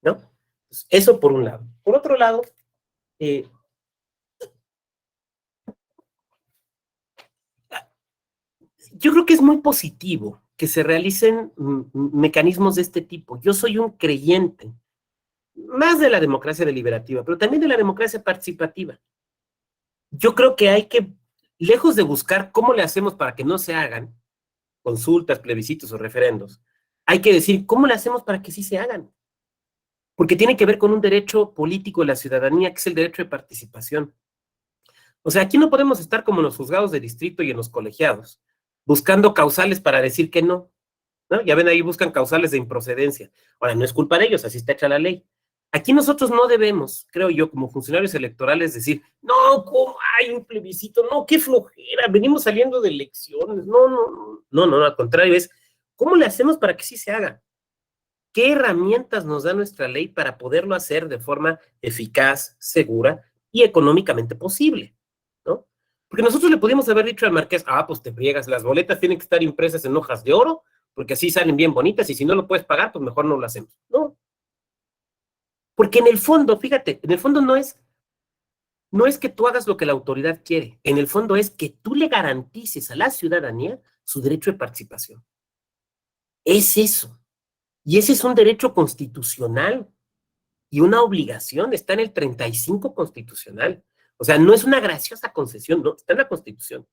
¿no? Entonces, eso por un lado. Por otro lado, yo creo que es muy positivo que se realicen mecanismos de este tipo. Yo soy un creyente, más de la democracia deliberativa, pero también de la democracia participativa. Yo creo que hay que, lejos de buscar cómo le hacemos para que no se hagan consultas, plebiscitos o referendos, hay que decir cómo le hacemos para que sí se hagan. Porque tiene que ver con un derecho político de la ciudadanía, que es el derecho de participación. O sea, aquí no podemos estar como en los juzgados de distrito y en los colegiados, buscando causales para decir que no, ¿no? Ya ven, ahí buscan causales de improcedencia. Ahora, no es culpa de ellos, así está hecha la ley. Aquí nosotros no debemos, creo yo, como funcionarios electorales, decir, no, ¿cómo hay un plebiscito? No, qué flojera, venimos saliendo de elecciones. No, al contrario, es, ¿cómo le hacemos para que sí se haga? ¿Qué herramientas nos da nuestra ley para poderlo hacer de forma eficaz, segura y económicamente posible? ¿No? Porque nosotros le pudimos haber dicho al marqués, pues te friegas, las boletas tienen que estar impresas en hojas de oro, porque así salen bien bonitas, y si no lo puedes pagar, pues mejor no lo hacemos. No. Porque en el fondo, fíjate, en el fondo no es que tú hagas lo que la autoridad quiere, en el fondo es que tú le garantices a la ciudadanía su derecho de participación. Es eso. Y ese es un derecho constitucional y una obligación, está en el 35 constitucional. O sea, no es una graciosa concesión, no, está en la Constitución.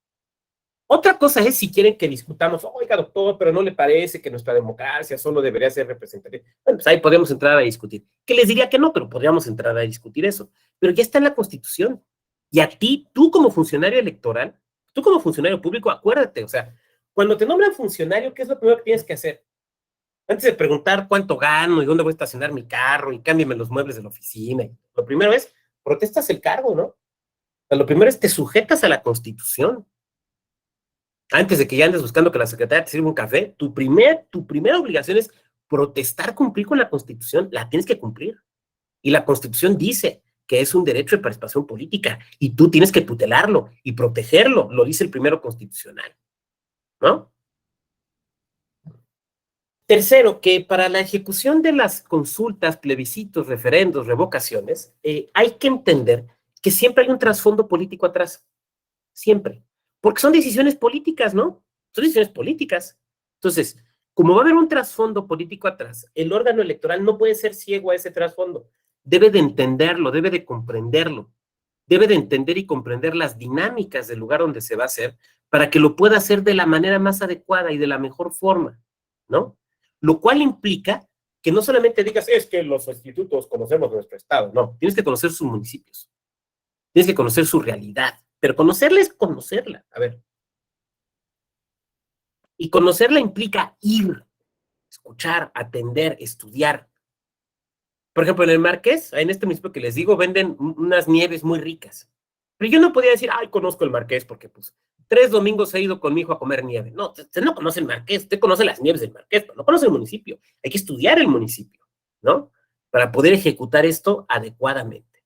Otra cosa es si quieren que discutamos, oiga, doctor, pero no le parece que nuestra democracia solo debería ser representativa. Bueno, pues ahí podemos entrar a discutir. Que les diría que no, pero podríamos entrar a discutir eso. Pero ya está en la Constitución. Y a ti, tú como funcionario electoral, tú como funcionario público, acuérdate, o sea, cuando te nombran funcionario, ¿qué es lo primero que tienes que hacer? Antes de preguntar cuánto gano y dónde voy a estacionar mi carro y cámbiame los muebles de la oficina, lo primero es, protestas el cargo, ¿no? O sea, lo primero es, te sujetas a la Constitución. Antes de que ya andes buscando que la secretaria te sirva un café, tu primera obligación es protestar, cumplir con la Constitución, la tienes que cumplir. Y la Constitución dice que es un derecho de participación política y tú tienes que tutelarlo y protegerlo, lo dice el primero constitucional, ¿no? Tercero, que para la ejecución de las consultas, plebiscitos, referendos, revocaciones, hay que entender que siempre hay un trasfondo político atrás, siempre, porque son decisiones políticas, ¿no? Son decisiones políticas. Entonces, como va a haber un trasfondo político atrás, el órgano electoral no puede ser ciego a ese trasfondo, debe de entenderlo, debe de comprenderlo, debe de entender y comprender las dinámicas del lugar donde se va a hacer para que lo pueda hacer de la manera más adecuada y de la mejor forma, ¿no? Lo cual implica que no solamente digas, es que los institutos conocemos nuestro estado, no, tienes que conocer sus municipios, tienes que conocer su realidad, pero conocerla es conocerla, a ver. Y conocerla implica ir, escuchar, atender, estudiar. Por ejemplo, en el Marqués, en este municipio que les digo, venden unas nieves muy ricas. Pero yo no podía decir, ay, conozco el Marqués, porque pues 3 domingos he ido con mi hijo a comer nieve. No, usted no conoce el Marqués, usted conoce las nieves del Marqués, pero no conoce el municipio. Hay que estudiar el municipio, ¿no? Para poder ejecutar esto adecuadamente.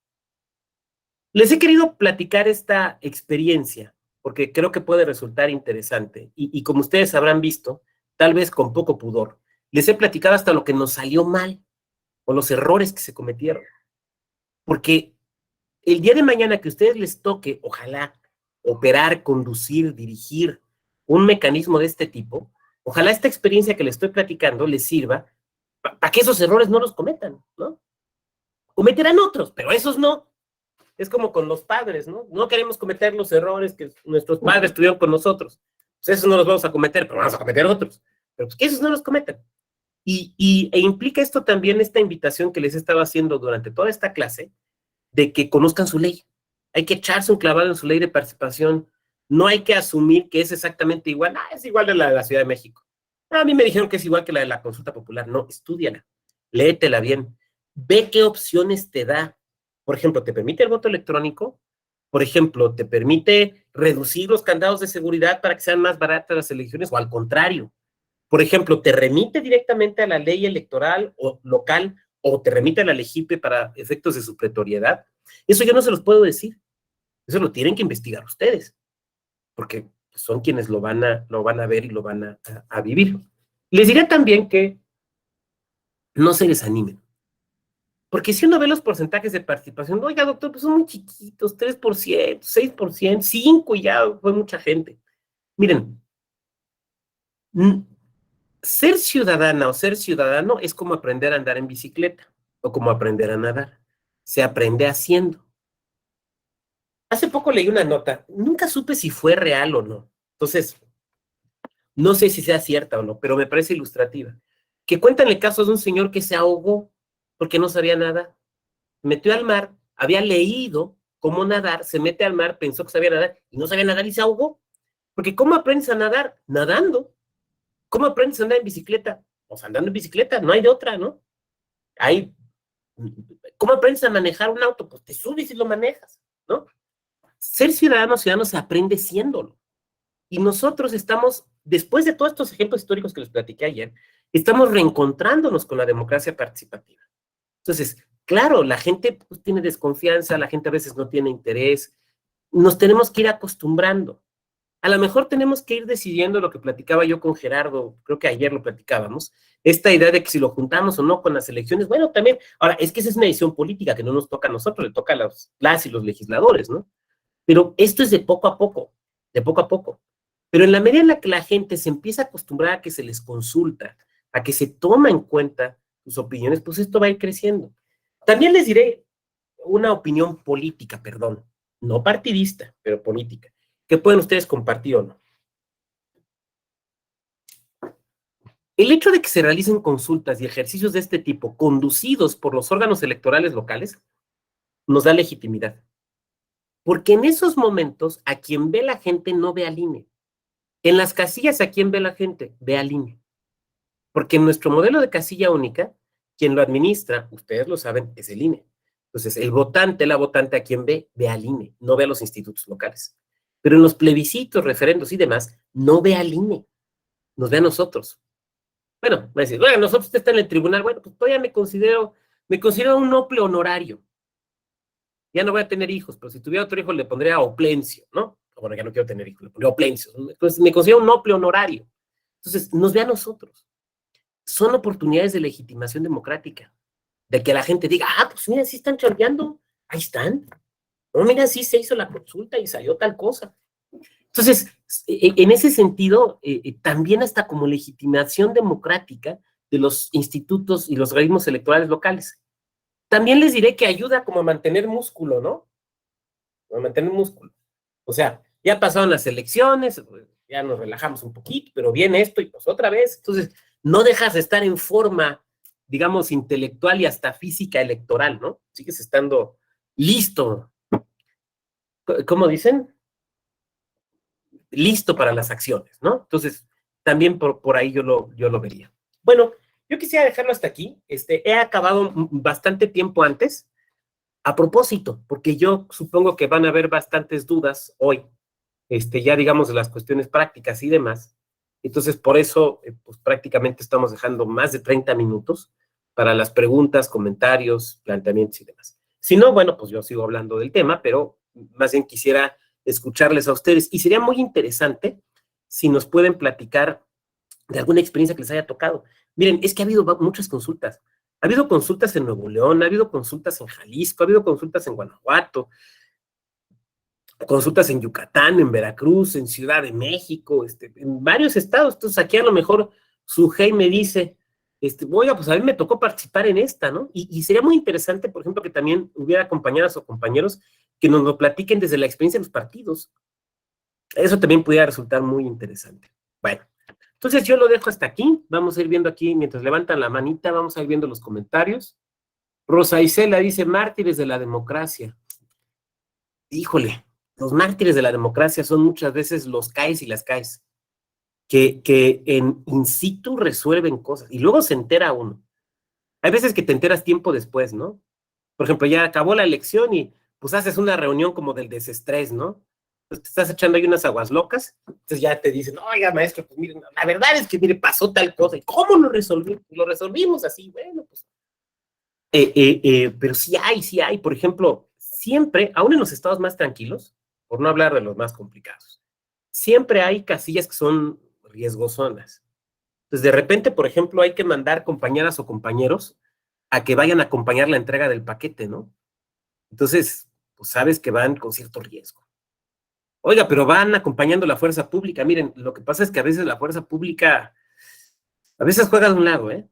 Les he querido platicar esta experiencia, porque creo que puede resultar interesante. Y como ustedes habrán visto, tal vez con poco pudor, les he platicado hasta lo que nos salió mal, o los errores que se cometieron. Porque el día de mañana que a ustedes les toque, ojalá, operar, conducir, dirigir un mecanismo de este tipo, ojalá esta experiencia que les estoy platicando les sirva para que esos errores no los cometan, ¿no? Cometerán otros, pero esos no. Es como con los padres, ¿no? No queremos cometer los errores que nuestros padres tuvieron con nosotros. Pues esos no los vamos a cometer, pero vamos a cometer otros. Pero pues que esos no los cometan. E implica esto también esta invitación que les estaba haciendo durante toda esta clase, de que conozcan su ley. Hay que echarse un clavado en su ley de participación. No hay que asumir que es exactamente igual. Es igual de la de la Ciudad de México. A mí me dijeron que es igual que la de la consulta popular. No, estúdiala, léetela bien. Ve qué opciones te da. Por ejemplo, ¿te permite el voto electrónico? Por ejemplo, ¿te permite reducir los candados de seguridad para que sean más baratas las elecciones? O al contrario. Por ejemplo, ¿te remite directamente a la ley electoral o local o te remite a la LEGIPE para efectos de supletoriedad? Eso yo no se los puedo decir. Eso lo tienen que investigar ustedes, porque son quienes lo van a ver y lo van a vivir. Les diré también que no se desanimen, porque si uno ve los porcentajes de participación, oiga, doctor, pues son muy chiquitos, 3%, 6%, 5% y ya fue mucha gente. Miren, ser ciudadana o ser ciudadano es como aprender a andar en bicicleta o como aprender a nadar. Se aprende haciendo. Hace poco leí una nota, nunca supe si fue real o no. Entonces, no sé si sea cierta o no, pero me parece ilustrativa. Que cuentan el caso de un señor que se ahogó porque no sabía nadar. Metió al mar, había leído cómo nadar, se mete al mar, pensó que sabía nadar y no sabía nadar y se ahogó. Porque ¿cómo aprendes a nadar? Nadando. ¿Cómo aprendes a andar en bicicleta? Pues andando en bicicleta, no hay de otra, ¿no? ¿Cómo aprendes a manejar un auto? Pues te subes y lo manejas, ¿no? Ser ciudadano se aprende siéndolo. Y nosotros estamos, después de todos estos ejemplos históricos que les platiqué ayer, estamos reencontrándonos con la democracia participativa. Entonces, claro, la gente pues, tiene desconfianza, la gente a veces no tiene interés, nos tenemos que ir acostumbrando. A lo mejor tenemos que ir decidiendo lo que platicaba yo con Gerardo, creo que ayer lo platicábamos, esta idea de que si lo juntamos o no con las elecciones, bueno, también, ahora, es que esa es una decisión política que no nos toca a nosotros, le toca a las y los legisladores, ¿no? Pero esto es de poco a poco, de poco a poco. Pero en la medida en la que la gente se empieza a acostumbrar a que se les consulta, a que se toma en cuenta sus opiniones, pues esto va a ir creciendo. También les diré una opinión política, perdón, no partidista, pero política, que pueden ustedes compartir o no. El hecho de que se realicen consultas y ejercicios de este tipo conducidos por los órganos electorales locales nos da legitimidad. Porque en esos momentos a quien ve la gente no ve al INE. En las casillas, ¿a quién ve la gente? Ve al INE. Porque en nuestro modelo de casilla única, quien lo administra, ustedes lo saben, es el INE. Entonces, el votante, la votante, ¿a quién ve? Ve al INE, no ve a los institutos locales. Pero en los plebiscitos, referendos y demás, no ve al INE, nos ve a nosotros. Bueno, va a decir, bueno, nosotros usted está en el tribunal, bueno, pues todavía me considero un noble honorario. Ya no voy a tener hijos, pero si tuviera otro hijo le pondría Oplencio, ¿no? Bueno, ya no quiero tener hijos, le pondría Oplencio. Entonces me considero un noble honorario. Entonces, nos ve a nosotros. Son oportunidades de legitimación democrática, de que la gente diga, pues mira, sí están chambeando, ahí están. No, mira, sí se hizo la consulta y salió tal cosa. Entonces, en ese sentido, también hasta como legitimación democrática de los institutos y los organismos electorales locales. También les diré que ayuda como a mantener músculo, ¿no? A mantener músculo. O sea, ya pasaron las elecciones, ya nos relajamos un poquito, pero viene esto y pues otra vez. Entonces, no dejas de estar en forma, digamos, intelectual y hasta física electoral, ¿no? Sigues estando listo. ¿Cómo dicen? Listo para las acciones, ¿no? Entonces, también por ahí yo lo vería. Bueno, yo quisiera dejarlo hasta aquí. He acabado bastante tiempo antes, a propósito, porque yo supongo que van a haber bastantes dudas hoy, ya digamos de las cuestiones prácticas y demás. Entonces, por eso, pues prácticamente estamos dejando más de 30 minutos para las preguntas, comentarios, planteamientos y demás. Si no, bueno, pues yo sigo hablando del tema, pero más bien quisiera escucharles a ustedes. Y sería muy interesante si nos pueden platicar de alguna experiencia que les haya tocado. Miren, es que ha habido muchas consultas. Ha habido consultas en Nuevo León, ha habido consultas en Jalisco, ha habido consultas en Guanajuato, consultas en Yucatán, en Veracruz, en Ciudad de México, en varios estados. Entonces aquí a lo mejor Sujei me dice, oiga, pues a mí me tocó participar en esta, ¿no? Y sería muy interesante, por ejemplo, que también hubiera compañeras o compañeros que nos lo platiquen desde la experiencia de los partidos. Eso también pudiera resultar muy interesante. Bueno, entonces yo lo dejo hasta aquí. Vamos a ir viendo aquí, mientras levantan la manita, vamos a ir viendo los comentarios. Rosa Isela dice, mártires de la democracia. Híjole, los mártires de la democracia son muchas veces los caes y las caes, que en in situ resuelven cosas, y luego se entera uno. Hay veces que te enteras tiempo después, ¿no? Por ejemplo, ya acabó la elección y pues haces una reunión como del desestrés, ¿no? Entonces te estás echando ahí unas aguas locas, entonces ya te dicen, oiga, maestro, pues miren, la verdad es que, mire, pasó tal cosa, ¿y cómo lo resolvimos? Lo resolvimos así, bueno, pues. Pero sí hay, por ejemplo, siempre, aún en los estados más tranquilos, por no hablar de los más complicados, siempre hay casillas que son riesgosonas. Entonces, de repente, por ejemplo, hay que mandar compañeras o compañeros a que vayan a acompañar la entrega del paquete, ¿no? Entonces, pues sabes que van con cierto riesgo. Oiga, pero van acompañando la fuerza pública. Miren, lo que pasa es que a veces la fuerza pública, a veces juega de un lado, ¿eh?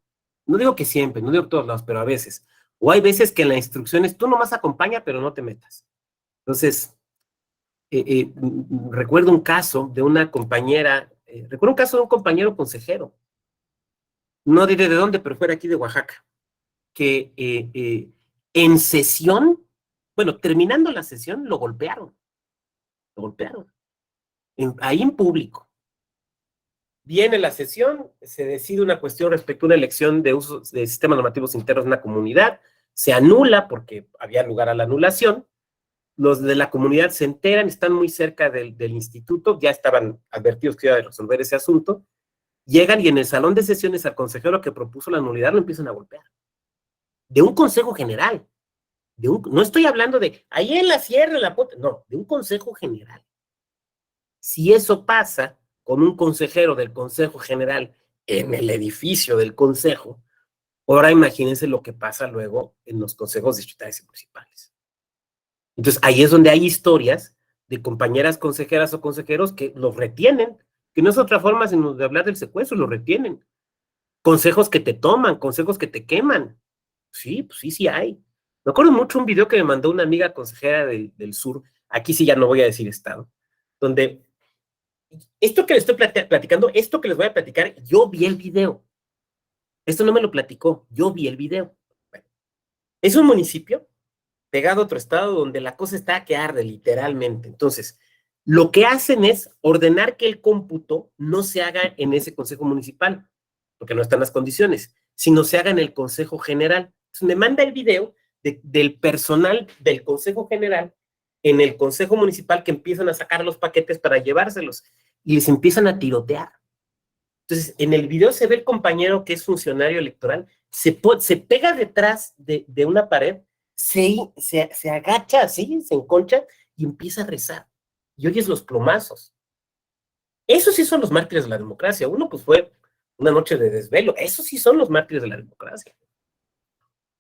No digo que siempre, no digo que todos lados, pero a veces. O hay veces que en la instrucción es, tú nomás acompaña, pero no te metas. Entonces, recuerdo un caso de una compañera, recuerdo un caso de un compañero consejero, no diré de dónde, pero fuera aquí de Oaxaca, que en sesión, bueno, terminando la sesión, lo golpearon, ahí en público. Viene la sesión, se decide una cuestión respecto a una elección de uso de sistemas normativos internos en una comunidad, se anula porque había lugar a la anulación, los de la comunidad se enteran, están muy cerca del instituto, ya estaban advertidos que iba a resolver ese asunto, llegan y en el salón de sesiones al consejero que propuso la nulidad lo empiezan a golpear. De un consejo general, no estoy hablando de ahí en la sierra, en la puerta, no, de un consejo general. Si eso pasa con un consejero del consejo general en el edificio del consejo, ahora imagínense lo que pasa luego en los consejos distritales y municipales. Entonces, ahí es donde hay historias de compañeras consejeras o consejeros que los retienen, que no es otra forma sino de hablar del secuestro, los retienen. Consejos que te toman, consejos que te queman. Sí, pues sí hay. Me acuerdo mucho un video que me mandó una amiga consejera del sur, aquí sí ya no voy a decir estado, donde esto que les estoy platicando, esto que les voy a platicar, yo vi el video. Esto no me lo platicó, yo vi el video. Bueno, es un municipio pegado a otro estado donde la cosa está que arde, literalmente. Entonces, lo que hacen es ordenar que el cómputo no se haga en ese consejo municipal, porque no están las condiciones, sino se haga en el consejo general. Entonces, me manda el video del personal del consejo general en el consejo municipal que empiezan a sacar los paquetes para llevárselos y les empiezan a tirotear. Entonces, en el video se ve el compañero que es funcionario electoral, se pega detrás de una pared, se agacha así, se enconcha y empieza a rezar. Y oyes los plomazos. Esos sí son los mártires de la democracia. Uno, pues fue una noche de desvelo. Esos sí son los mártires de la democracia.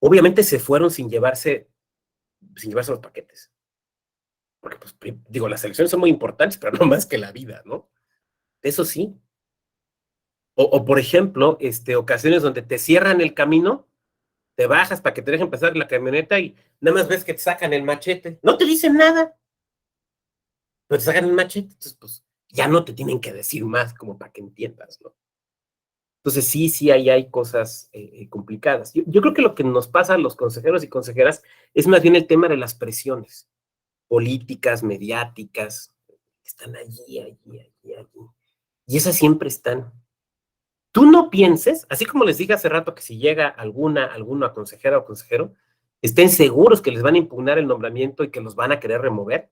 Obviamente se fueron sin llevarse los paquetes. Porque, pues, digo, las elecciones son muy importantes, pero no más que la vida, ¿no? Eso sí. O por ejemplo, ocasiones donde te cierran el camino, te bajas para que te dejen pasar la camioneta y nada más ves que te sacan el machete. No te dicen nada, pero te sacan el machete. Entonces, pues, ya no te tienen que decir más como para que entiendas, ¿no? Entonces, sí, ahí hay cosas complicadas. Yo creo que lo que nos pasa a los consejeros y consejeras es más bien el tema de las presiones políticas, mediáticas, están allí. Y esas siempre están. Tú no pienses, así como les dije hace rato que si llega alguna consejera o consejero, estén seguros que les van a impugnar el nombramiento y que los van a querer remover,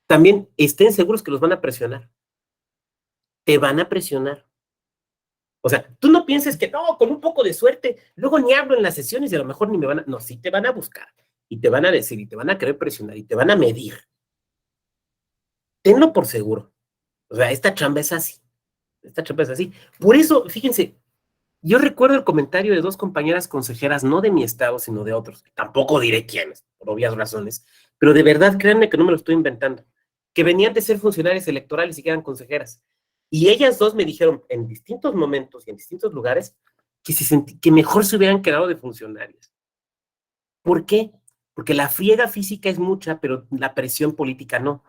también estén seguros que los van a presionar. Te van a presionar. O sea, tú no pienses que no, con un poco de suerte, luego ni hablo en las sesiones y a lo mejor ni me van a... No, sí te van a buscar y te van a decir y te van a querer presionar y te van a medir. Tenlo por seguro. O sea, esta chamba es así. Por eso, fíjense, yo recuerdo el comentario de dos compañeras consejeras, no de mi estado, sino de otros. Tampoco diré quiénes, por obvias razones. Pero de verdad, créanme que no me lo estoy inventando. Que venían de ser funcionarias electorales y que eran consejeras. Y ellas dos me dijeron en distintos momentos y en distintos lugares que mejor se hubieran quedado de funcionarias. ¿Por qué? Porque la friega física es mucha, pero la presión política no.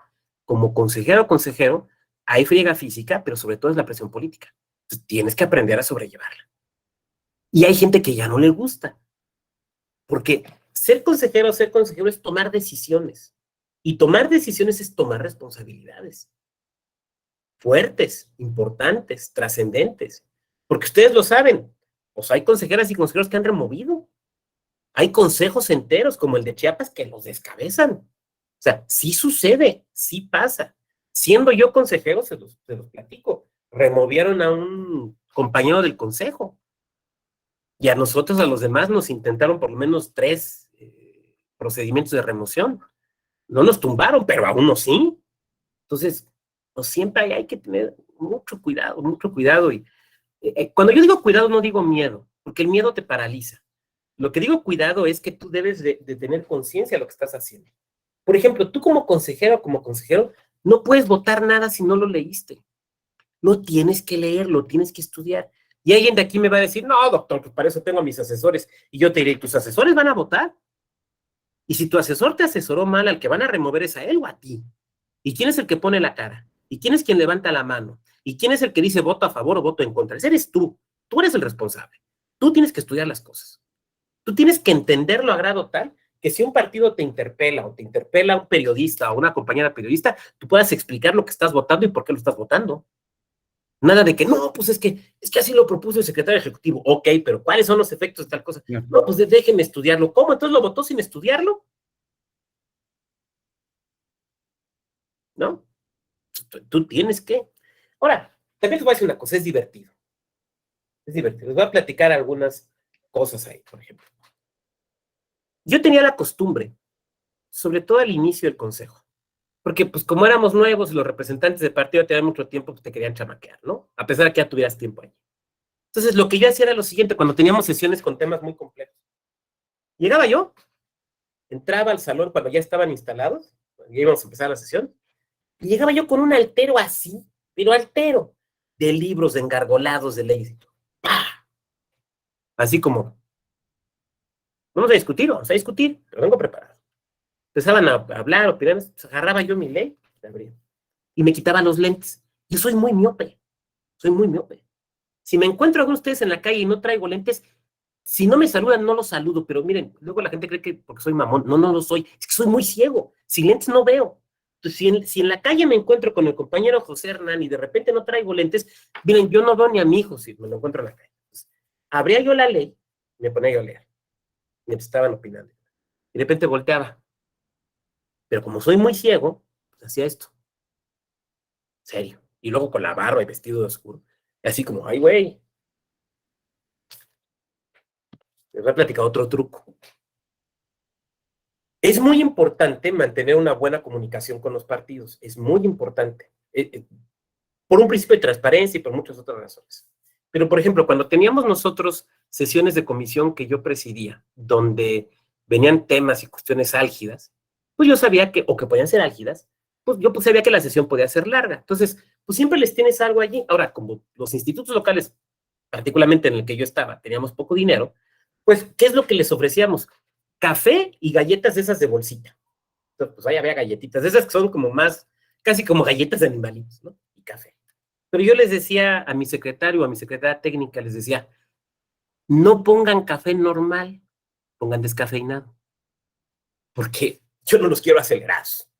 Como consejero o consejero, hay friega física, pero sobre todo es la presión política. Entonces, tienes que aprender a sobrellevarla. Y hay gente que ya no le gusta, porque ser consejero es tomar decisiones. Y tomar decisiones es tomar responsabilidades fuertes, importantes, trascendentes. Porque ustedes lo saben, pues hay consejeras y consejeros que han removido. Hay consejos enteros, como el de Chiapas, que los descabezan. O sea, sí sucede, sí pasa. Siendo yo consejero, se los platico. Removieron a un compañero del consejo. Y a nosotros, a los demás, nos intentaron por lo menos 3 procedimientos de remoción. No nos tumbaron, pero a uno sí. Entonces, pues siempre hay que tener mucho cuidado, mucho cuidado. Y cuando yo digo cuidado, no digo miedo, porque el miedo te paraliza. Lo que digo cuidado es que tú debes de tener conciencia de lo que estás haciendo. Por ejemplo, tú como consejero, no puedes votar nada si no lo leíste. No tienes que leerlo, tienes que estudiar. Y alguien de aquí me va a decir, no, doctor, pues para eso tengo a mis asesores. Y yo te diré, ¿tus asesores van a votar? Y si tu asesor te asesoró mal, al que van a remover es a él o a ti. ¿Y quién es el que pone la cara? ¿Y quién es quien levanta la mano? ¿Y quién es el que dice voto a favor o voto en contra? Ese eres tú. Tú eres el responsable. Tú tienes que estudiar las cosas. Tú tienes que entenderlo a grado tal que si un partido te interpela o te interpela un periodista o una compañera periodista, tú puedas explicar lo que estás votando y por qué lo estás votando. Nada de que, no, pues es que así lo propuso el secretario ejecutivo. Ok, pero ¿cuáles son los efectos de tal cosa? No, pues déjenme estudiarlo. ¿Cómo? ¿Entonces lo votó sin estudiarlo? ¿No? Tú tienes que. Ahora, también les voy a decir una cosa, es divertido. Es divertido. Les voy a platicar algunas cosas ahí, por ejemplo. Yo tenía la costumbre, sobre todo al inicio del consejo, porque pues como éramos nuevos y los representantes de partido tenían mucho tiempo, pues te querían chamaquear, ¿no? A pesar de que ya tuvieras tiempo ahí. Entonces, lo que yo hacía era lo siguiente, cuando teníamos sesiones con temas muy complejos. Llegaba yo, entraba al salón cuando ya estaban instalados, ya íbamos a empezar la sesión, y llegaba yo con un altero así, pero altero, de libros engargolados de leyes. ¡Pah! Así como, vamos a discutir, pero vengo preparado. Empezaban a hablar, opinar, pues agarraba yo mi ley, la abría, y me quitaba los lentes. Yo soy muy miope. Si me encuentro con ustedes en la calle y no traigo lentes, si no me saludan, no los saludo, pero miren, luego la gente cree que porque soy mamón, no lo soy, es que soy muy ciego, sin lentes no veo. Entonces, si en la calle me encuentro con el compañero José Hernán y de repente no traigo lentes, miren, yo no veo ni a mi hijo si me lo encuentro en la calle. Entonces, abría yo la ley, me ponía yo a leer, me estaban opinando, y de repente volteaba. Pero como soy muy ciego, pues hacía esto, serio, y luego con la barba y vestido de oscuro, así como, ay, güey. Les voy a platicar otro truco. Es muy importante mantener una buena comunicación con los partidos. Es muy importante. Por un principio de transparencia y por muchas otras razones. Pero, por ejemplo, cuando teníamos nosotros sesiones de comisión que yo presidía, donde venían temas y cuestiones álgidas, pues yo sabía que, o que podían ser álgidas, pues yo sabía que la sesión podía ser larga. Entonces, pues siempre les tienes algo allí. Ahora, como los institutos locales, particularmente en el que yo estaba, teníamos poco dinero, pues, ¿qué es lo que les ofrecíamos? Café y galletas de esas de bolsita. Entonces, pues ahí había galletitas, esas que son como más, casi como galletas de animalitos, ¿no? Y café. Pero yo les decía a mi secretario, a mi secretaria técnica, les decía, no pongan café normal, pongan descafeinado, porque yo no los quiero acelerados.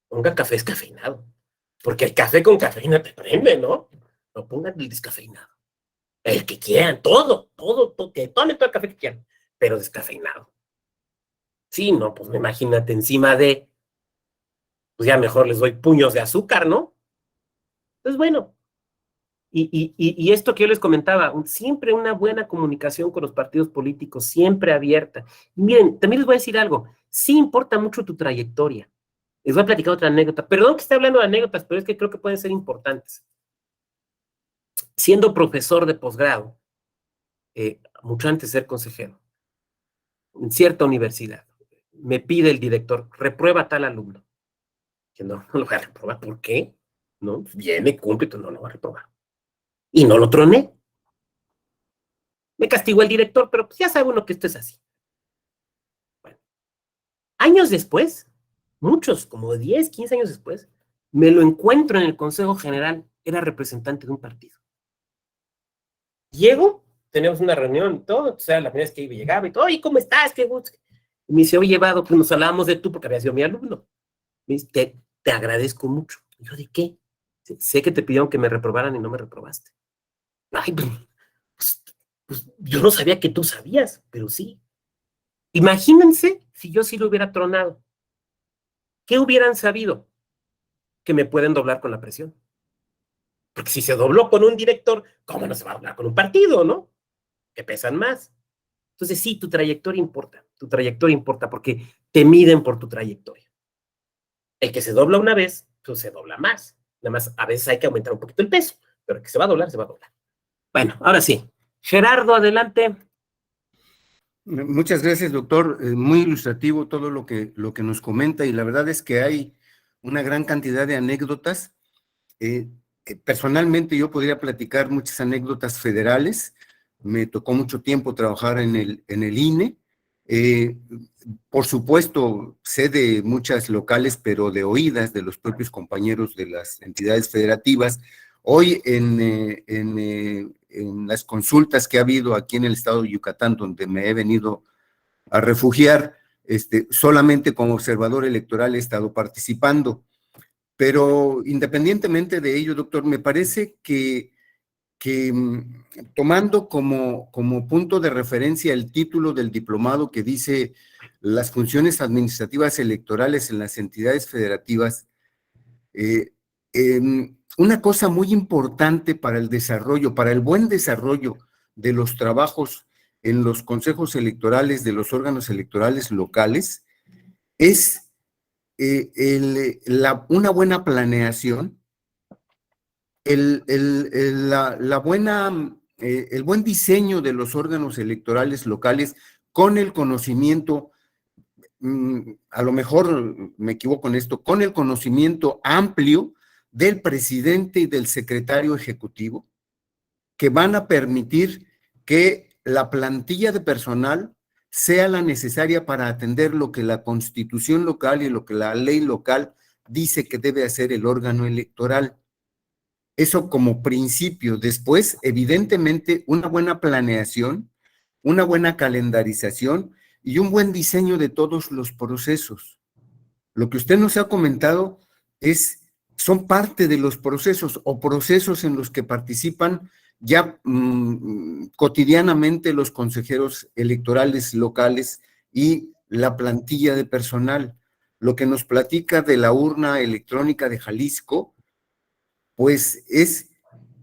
Pongan café descafeinado, porque el café con cafeína te prende, ¿no? No pongan el descafeinado. El que quieran, todo, que tomen todo el café que quieran, pero descafeinado. Sí, no, pues imagínate encima de, pues ya mejor les doy puños de azúcar, ¿no? Entonces, bueno, y esto que yo les comentaba, siempre una buena comunicación con los partidos políticos, siempre abierta. Y miren, también les voy a decir algo, sí importa mucho tu trayectoria. Les voy a platicar otra anécdota. Perdón que esté hablando de anécdotas, pero es que creo que pueden ser importantes. Siendo profesor de posgrado, mucho antes de ser consejero, en cierta universidad, me pide el director, reprueba a tal alumno. Que no lo voy a reprobar. ¿Por qué? ¿No? Viene, cumple, no lo voy a reprobar. Y no lo troné. Me castigó el director, pero pues ya sabe uno que esto es así. Bueno, Años después, muchos, como 10, 15 años después, me lo encuentro en el Consejo General, era representante de un partido. Llego, tenemos una reunión y todo, o sea, la primera vez que llegaba y todo, ¿y cómo estás? Qué gusto. Y me dice, oye, Vado, pues nos hablábamos de tú porque había sido mi alumno. Me dice, te agradezco mucho. Y yo, ¿de qué? Sé que te pidieron que me reprobaran y no me reprobaste. Ay, pues yo no sabía que tú sabías, pero sí. Imagínense si yo sí lo hubiera tronado. ¿Qué hubieran sabido? Que me pueden doblar con la presión. Porque si se dobló con un director, ¿cómo no se va a doblar con un partido, no? Que pesan más. Entonces sí, tu trayectoria importa porque te miden por tu trayectoria. El que se dobla una vez, pues se dobla más. Nada más, a veces hay que aumentar un poquito el peso, pero el que se va a doblar, se va a doblar. Bueno, ahora sí. Gerardo, adelante. Muchas gracias, doctor. Muy ilustrativo todo lo que nos comenta, y la verdad es que hay una gran cantidad de anécdotas. Personalmente yo podría platicar muchas anécdotas federales. Me tocó mucho tiempo trabajar en el INE. Por supuesto, sé de muchas locales, pero de oídas de los propios compañeros de las entidades federativas. Hoy en las consultas que ha habido aquí en el estado de Yucatán, donde me he venido a refugiar, solamente como observador electoral he estado participando. Pero independientemente de ello, doctor, me parece que tomando como punto de referencia el título del diplomado que dice las funciones administrativas electorales en las entidades federativas, una cosa muy importante para el desarrollo, para el buen desarrollo de los trabajos en los consejos electorales de los órganos electorales locales es una buena planeación, el buen diseño de los órganos electorales locales con el conocimiento, a lo mejor me equivoco en esto, con el conocimiento amplio del presidente y del secretario ejecutivo, que van a permitir que la plantilla de personal sea la necesaria para atender lo que la constitución local y lo que la ley local dice que debe hacer el órgano electoral. Eso como principio. Después, evidentemente, una buena planeación, una buena calendarización y un buen diseño de todos los procesos. Lo que usted nos ha comentado son parte de los procesos o procesos en los que participan ya cotidianamente los consejeros electorales locales y la plantilla de personal. Lo que nos platica de la urna electrónica de Jalisco, pues es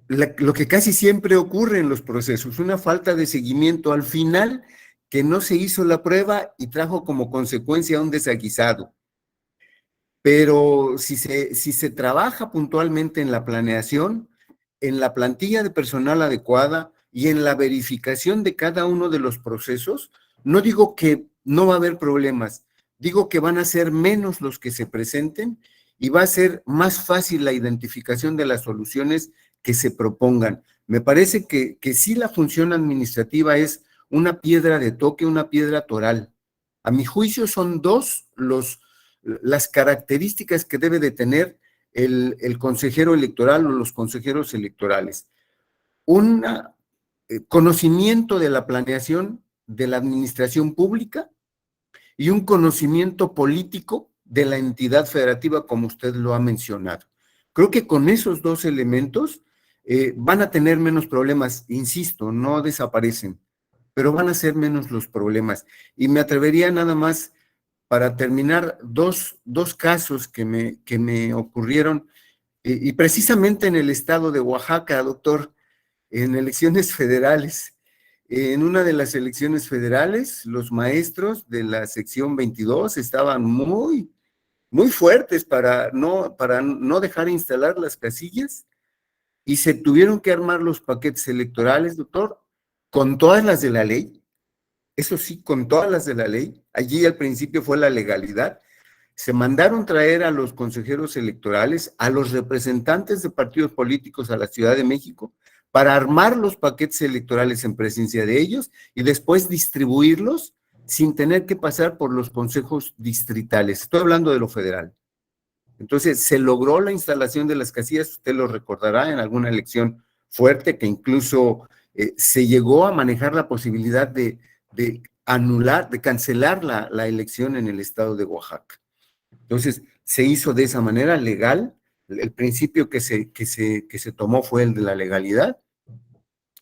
lo que casi siempre ocurre en los procesos, una falta de seguimiento al final, que no se hizo la prueba y trajo como consecuencia un desaguisado. Pero si se trabaja puntualmente en la planeación, en la plantilla de personal adecuada y en la verificación de cada uno de los procesos, no digo que no va a haber problemas, digo que van a ser menos los que se presenten y va a ser más fácil la identificación de las soluciones que se propongan. Me parece que sí, la función administrativa es una piedra de toque, una piedra toral. A mi juicio son dos las características que debe de tener el consejero electoral o los consejeros electorales. Un conocimiento de la planeación de la administración pública y un conocimiento político de la entidad federativa, como usted lo ha mencionado. Creo que con esos dos elementos van a tener menos problemas, insisto, no desaparecen, pero van a ser menos los problemas. Y me atrevería nada más, para terminar, dos casos que me ocurrieron, y precisamente en el estado de Oaxaca, doctor, en elecciones federales. En una de las elecciones federales, los maestros de la sección 22 estaban muy fuertes para no dejar instalar las casillas, y se tuvieron que armar los paquetes electorales, doctor, con todas las de la ley. Eso sí, con todas las de la ley. Allí al principio fue la legalidad. Se mandaron traer a los consejeros electorales, a los representantes de partidos políticos a la Ciudad de México, para armar los paquetes electorales en presencia de ellos y después distribuirlos sin tener que pasar por los consejos distritales. Estoy hablando de lo federal. Entonces, se logró la instalación de las casillas, usted lo recordará, en alguna elección fuerte, que incluso se llegó a manejar la posibilidad de anular, de cancelar la elección en el estado de Oaxaca. Entonces, se hizo de esa manera legal. El principio que se tomó fue el de la legalidad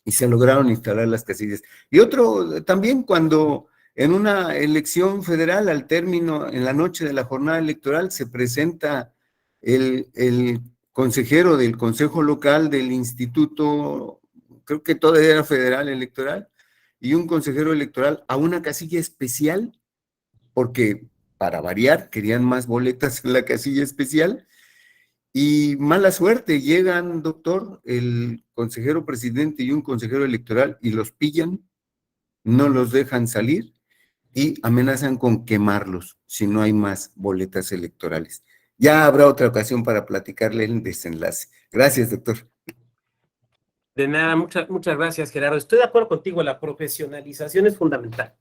y se lograron instalar las casillas. Y otro, también cuando en una elección federal, al término, en la noche de la jornada electoral, se presenta el consejero del Consejo Local del Instituto, creo que todavía era federal electoral, y un consejero electoral a una casilla especial, porque para variar querían más boletas en la casilla especial, y mala suerte, llegan, doctor, el consejero presidente y un consejero electoral y los pillan, no los dejan salir y amenazan con quemarlos si no hay más boletas electorales. Ya habrá otra ocasión para platicarle el desenlace. Gracias, doctor. De nada, muchas gracias, Gerardo. Estoy de acuerdo contigo, la profesionalización es fundamental.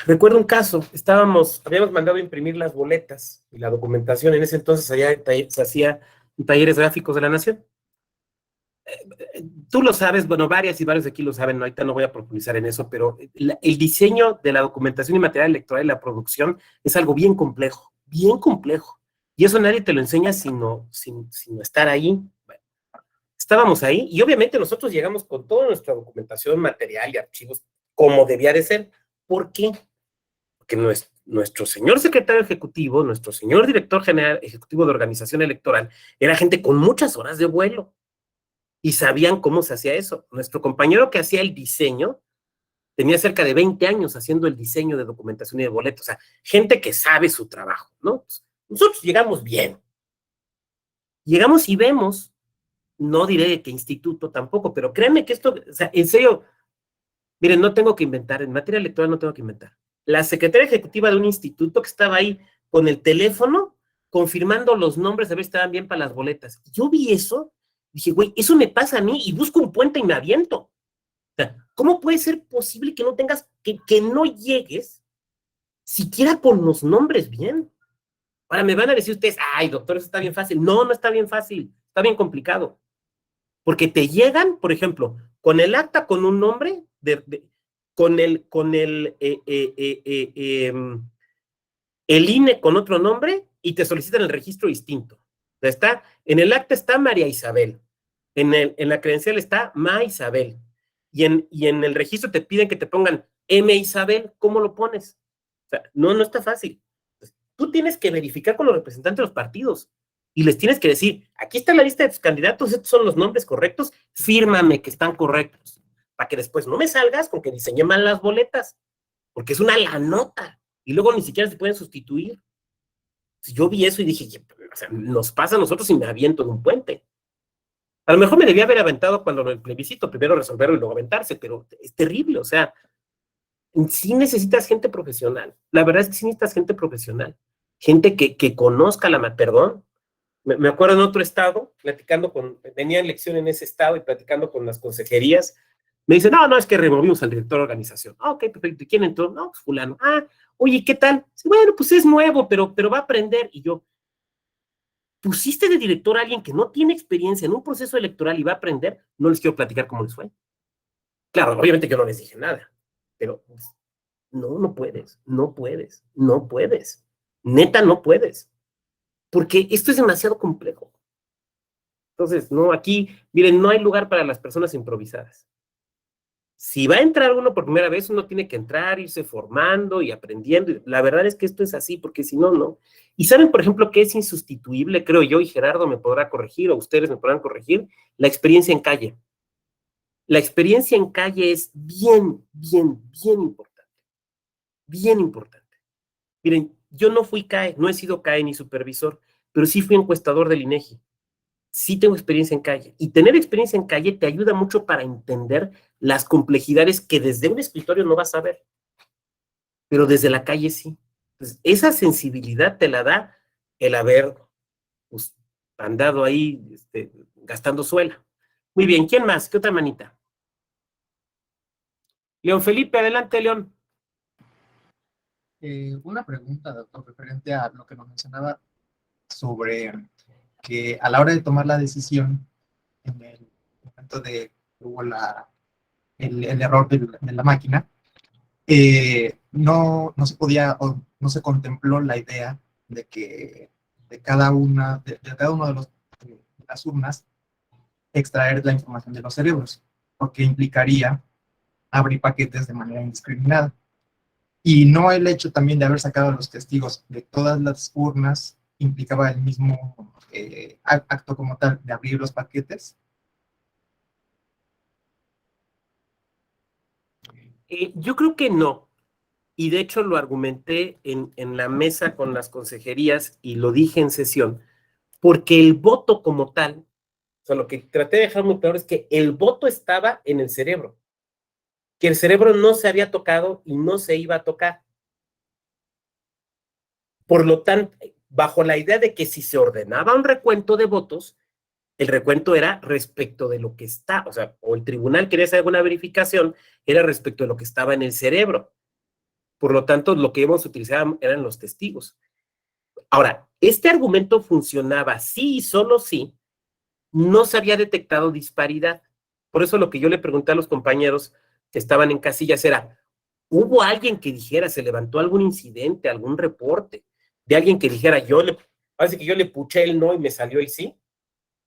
Recuerdo un caso, habíamos mandado a imprimir las boletas y la documentación, en ese entonces allá se hacía en Talleres Gráficos de la Nación. Tú lo sabes, bueno, varios de aquí lo saben, ahorita no voy a profundizar en eso, pero el diseño de la documentación y material electoral y la producción es algo bien complejo, y eso nadie te lo enseña sino estar ahí. Bueno, estábamos ahí, y obviamente nosotros llegamos con toda nuestra documentación, material y archivos, como debía de ser. ¿Por qué? Porque nuestro señor secretario ejecutivo, nuestro señor director general ejecutivo de organización electoral, era gente con muchas horas de vuelo, y sabían cómo se hacía eso. Nuestro compañero que hacía el diseño tenía cerca de 20 años haciendo el diseño de documentación y de boletos, o sea, gente que sabe su trabajo, ¿no? Nosotros llegamos bien. Llegamos y vemos, no diré qué instituto tampoco, pero créanme que esto, o sea, en serio, miren, no tengo que inventar, en materia electoral no tengo que inventar. La secretaria ejecutiva de un instituto que estaba ahí con el teléfono confirmando los nombres a ver si estaban bien para las boletas. Yo vi eso, dije, güey, eso me pasa a mí y busco un puente y me aviento. O sea, ¿cómo puede ser posible que no tengas, que no llegues siquiera con los nombres bien? Ahora me van a decir ustedes, ay, doctor, eso está bien fácil. No, no está bien fácil, está bien complicado. Porque te llegan, por ejemplo, con el acta con un nombre, el INE con otro nombre y te solicitan el registro distinto. En el acta está María Isabel, en la credencial está Ma Isabel, y en el registro te piden que te pongan M Isabel. ¿Cómo lo pones? O sea, no está fácil. Tú tienes que verificar con los representantes de los partidos y les tienes que decir, aquí está la lista de tus candidatos, estos son los nombres correctos, fírmame que están correctos, para que después no me salgas con que diseñé mal las boletas, porque es una la nota, y luego ni siquiera se pueden sustituir. Yo vi eso y dije, o sea, nos pasa a nosotros y me aviento en un puente. A lo mejor me debía haber aventado cuando el plebiscito, primero resolverlo y luego aventarse, pero es terrible, o sea, sí necesitas gente profesional. La verdad es que sí necesitas gente profesional, gente que conozca perdón. Me acuerdo en otro estado, tenía elección en ese estado y platicando con las consejerías, me dicen, no, es que removimos al director de organización. Ok, perfecto. ¿Y quién entró? No, pues fulano. Oye, ¿qué tal? Bueno, pues es nuevo, pero va a aprender. Y yo, pusiste de director a alguien que no tiene experiencia en un proceso electoral y va a aprender. No les quiero platicar cómo les fue. Claro, obviamente yo no les dije nada, pero no puedes. Neta, no puedes. Porque esto es demasiado complejo. Entonces, no, aquí, miren, no hay lugar para las personas improvisadas. Si va a entrar uno por primera vez, uno tiene que entrar, irse formando y aprendiendo. La verdad es que esto es así, porque si no, no. Y saben, por ejemplo, que es insustituible, creo yo, y Gerardo me podrá corregir, o ustedes me podrán corregir, la experiencia en calle. La experiencia en calle es bien importante. Bien importante. Miren, yo no fui CAE, no he sido CAE ni supervisor, pero sí fui encuestador del INEGI. Sí tengo experiencia en calle, y tener experiencia en calle te ayuda mucho para entender las complejidades que desde un escritorio no vas a ver, pero desde la calle sí. Entonces, esa sensibilidad te la da el haber pues, andado ahí gastando suela. Muy bien, ¿quién más? ¿Qué otra manita? León Felipe, adelante, León. Una pregunta, doctor, referente a lo que nos mencionaba sobre que a la hora de tomar la decisión, en el momento de que hubo el error de la máquina, no se podía o no se contempló la idea de que de cada uno de las urnas extraer la información de los cerebros, porque implicaría abrir paquetes de manera indiscriminada. Y no el hecho también de haber sacado a los testigos de todas las urnas implicaba el mismo acto como tal de abrir los paquetes. Yo creo que no. Y de hecho lo argumenté en la mesa con las consejerías y lo dije en sesión, porque el voto como tal, o sea, lo que traté de dejar muy claro es que el voto estaba en el cerebro, que el cerebro no se había tocado y no se iba a tocar. Por lo tanto, bajo la idea de que si se ordenaba un recuento de votos, el recuento era respecto de lo que está, o sea, o el tribunal quería hacer alguna verificación, era respecto de lo que estaba en el cerebro. Por lo tanto, lo que íbamos a utilizar eran los testigos. Ahora, este argumento funcionaba sí y solo sí no se había detectado disparidad. Por eso lo que yo le pregunté a los compañeros que estaban en casillas era, ¿hubo alguien que dijera, se levantó algún incidente, algún reporte, de alguien que dijera, parece que yo le puché el no y me salió el sí?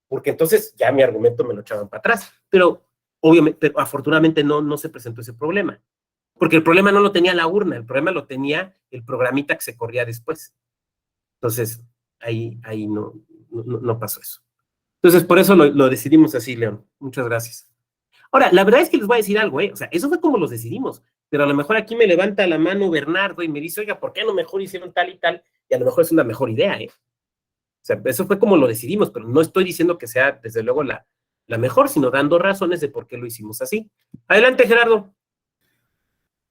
Porque entonces ya mi argumento me lo echaban para atrás. Pero obviamente, pero afortunadamente no se presentó ese problema. Porque el problema no lo tenía la urna, el problema lo tenía el programita que se corría después. Entonces, ahí no pasó eso. Entonces, por eso lo decidimos así, León. Muchas gracias. Ahora, la verdad es que les voy a decir algo, ¿eh? O sea, eso fue como los decidimos, pero a lo mejor aquí me levanta la mano Bernardo y me dice, oiga, ¿por qué no mejor hicieron tal y tal? Y a lo mejor es una mejor idea, ¿eh? O sea, eso fue como lo decidimos, pero no estoy diciendo que sea, desde luego, la mejor, sino dando razones de por qué lo hicimos así. Adelante, Gerardo.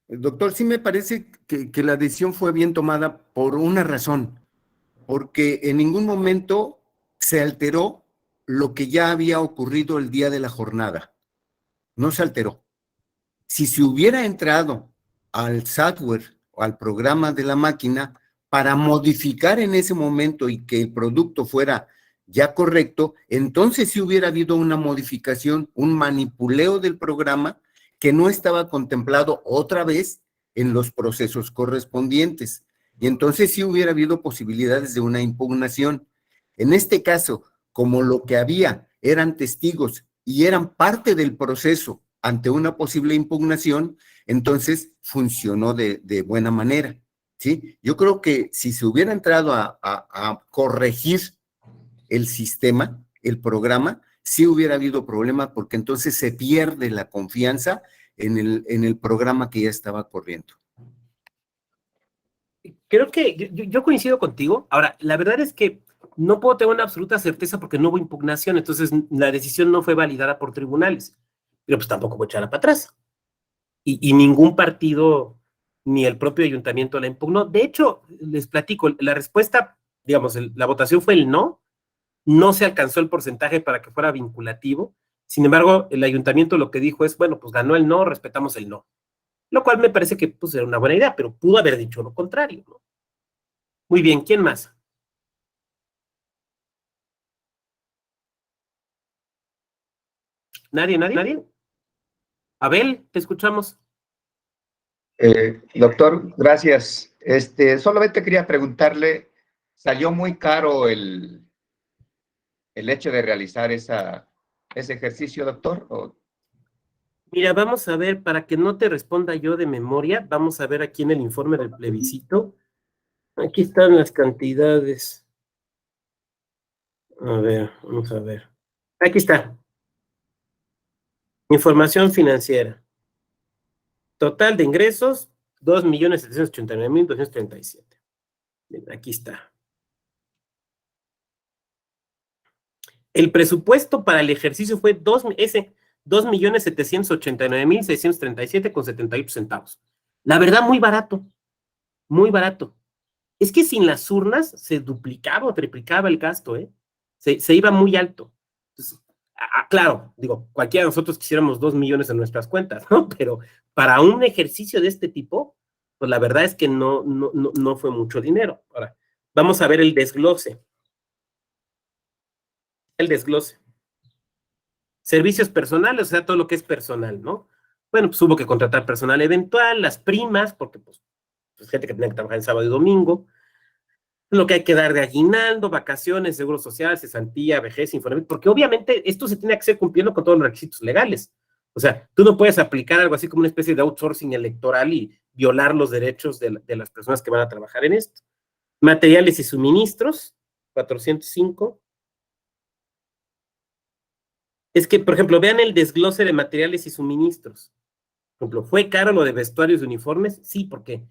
Doctor, sí me parece que la decisión fue bien tomada por una razón, porque en ningún momento se alteró lo que ya había ocurrido el día de la jornada. No se alteró. Si se hubiera entrado al software o al programa de la máquina para modificar en ese momento y que el producto fuera ya correcto, entonces sí hubiera habido una modificación, un manipuleo del programa que no estaba contemplado otra vez en los procesos correspondientes. Y entonces sí hubiera habido posibilidades de una impugnación. En este caso, como lo que había eran testigos y eran parte del proceso ante una posible impugnación, entonces funcionó de buena manera, ¿sí? Yo creo que si se hubiera entrado a corregir el sistema, el programa, sí hubiera habido problema porque entonces se pierde la confianza en el programa que ya estaba corriendo. Creo que yo coincido contigo. Ahora, la verdad es que no puedo tener una absoluta certeza porque no hubo impugnación, entonces la decisión no fue validada por tribunales, pero pues tampoco puedo echarla para atrás. Y ningún partido, ni el propio ayuntamiento la impugnó. De hecho, les platico, la respuesta, digamos, la votación fue el no se alcanzó el porcentaje para que fuera vinculativo. Sin embargo, el ayuntamiento lo que dijo es, bueno, pues ganó el no, respetamos el no. Lo cual me parece que pues, era una buena idea, pero pudo haber dicho lo contrario, ¿no? Muy bien, ¿quién más? ¿Nadie? Abel, te escuchamos. Doctor, gracias. Solamente quería preguntarle, ¿salió muy caro el hecho de realizar ese ejercicio, doctor? Mira, vamos a ver, para que no te responda yo de memoria, vamos a ver aquí en el informe del plebiscito. Aquí están las cantidades. A ver, vamos a ver. Aquí está. Información financiera. Total de ingresos, 2.789.237. Bien, aquí está. El presupuesto para el ejercicio fue 2.789.637,78 La verdad, muy barato. Muy barato. Es que sin las urnas se duplicaba o triplicaba el gasto, ¿eh? Se iba muy alto. Entonces, claro, digo, cualquiera de nosotros quisiéramos 2 millones en nuestras cuentas, ¿no? Pero para un ejercicio de este tipo, pues la verdad es que no fue mucho dinero. Ahora, vamos a ver el desglose. El desglose. Servicios personales, o sea, todo lo que es personal, ¿no? Bueno, pues hubo que contratar personal eventual, las primas, porque pues gente que tenía que trabajar en sábado y domingo, lo que hay que dar de aguinaldo, vacaciones, seguro social, cesantía, vejez, Infonavit, porque obviamente esto se tiene que hacer cumpliendo con todos los requisitos legales. O sea, tú no puedes aplicar algo así como una especie de outsourcing electoral y violar los derechos de las personas que van a trabajar en esto. Materiales y suministros, 405. Es que, por ejemplo, vean el desglose de materiales y suministros. Por ejemplo, ¿fue caro lo de vestuarios y uniformes? Sí, ¿por qué?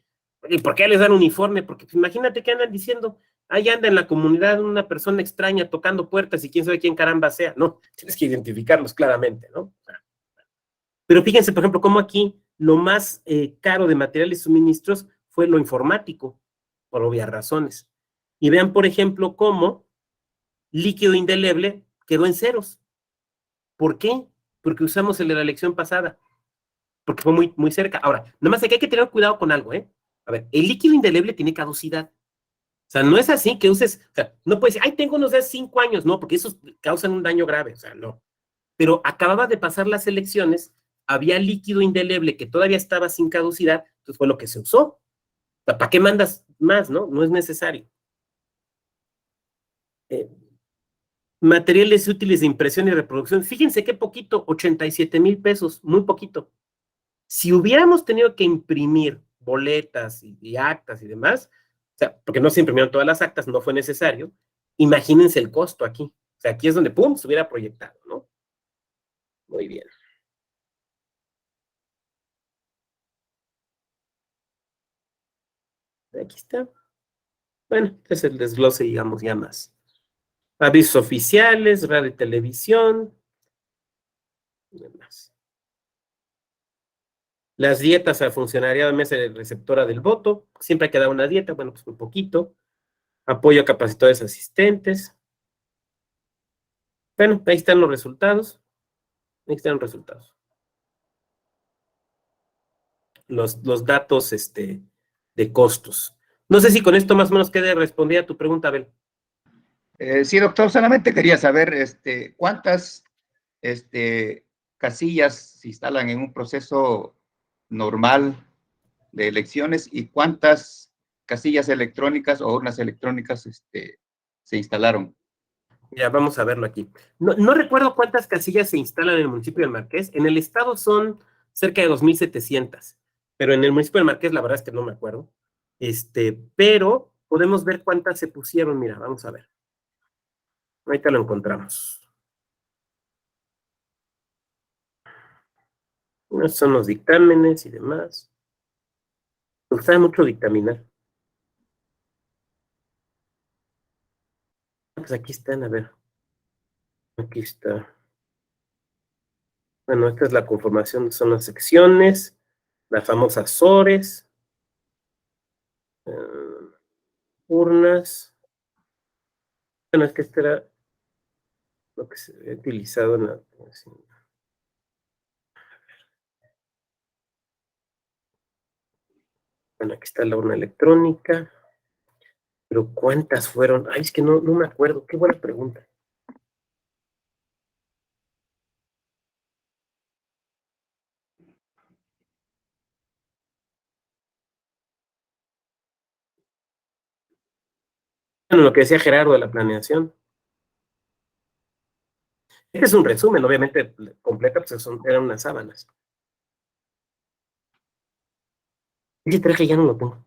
¿Y por qué les dan uniforme? Porque pues, imagínate que andan diciendo, ahí anda en la comunidad una persona extraña tocando puertas y quién sabe quién caramba sea. No, tienes que identificarlos claramente, ¿no? Pero fíjense, por ejemplo, cómo aquí lo más caro de materiales y suministros fue lo informático, por obvias razones. Y vean, por ejemplo, cómo líquido indeleble quedó en ceros. ¿Por qué? Porque usamos el de la elección pasada, porque fue muy cerca. Ahora, nada más aquí hay que tener cuidado con algo, ¿eh? A ver, el líquido indeleble tiene caducidad. O sea, no es así que uses, o sea, no puedes decir, ay, tengo unos de 5 años, no, porque esos causan un daño grave, o sea, no. Pero acababa de pasar las elecciones, había líquido indeleble que todavía estaba sin caducidad, entonces fue lo que se usó. O sea, ¿para qué mandas más, no? No es necesario. Materiales útiles de impresión y reproducción, fíjense qué poquito, 87,000 pesos, muy poquito. Si hubiéramos tenido que imprimir boletas y actas y demás, o sea, porque no se imprimieron todas las actas, no fue necesario, imagínense el costo aquí. O sea, aquí es donde, ¡pum!, se hubiera proyectado, ¿no? Muy bien. Aquí está. Bueno, este es el desglose, digamos, ya más. Avisos oficiales, radio y televisión, y demás. Las dietas al funcionariado de mesa receptora del voto, siempre hay que dar una dieta, bueno, pues un poquito. Apoyo a capacitadores asistentes. Bueno, ahí están los resultados. Ahí están los resultados. Los datos de costos. No sé si con esto más o menos quede respondida a tu pregunta, Abel. Sí, doctor, solamente quería saber cuántas casillas se instalan en un proceso normal de elecciones y cuántas casillas electrónicas o urnas electrónicas se instalaron. Ya, vamos a verlo aquí. No recuerdo cuántas casillas se instalan en el municipio del Marqués. En el estado son cerca de 2,700, pero en el municipio del Marqués la verdad es que no me acuerdo. Pero podemos ver cuántas se pusieron. Mira, vamos a ver. Ahorita lo encontramos. Estos son los dictámenes y demás. Me gusta mucho dictaminar. Pues aquí están, a ver. Aquí está. Bueno, esta es la conformación, son las secciones, las famosas SORES, urnas. Bueno, es que este era lo que se había utilizado en la... Bueno, aquí está la urna electrónica. Pero ¿cuántas fueron? Ay, es que no me acuerdo. Qué buena pregunta. Bueno, lo que decía Gerardo de la planeación. Este es un resumen, obviamente, completa, pues eran unas sábanas. Ese traje ya no lo tengo.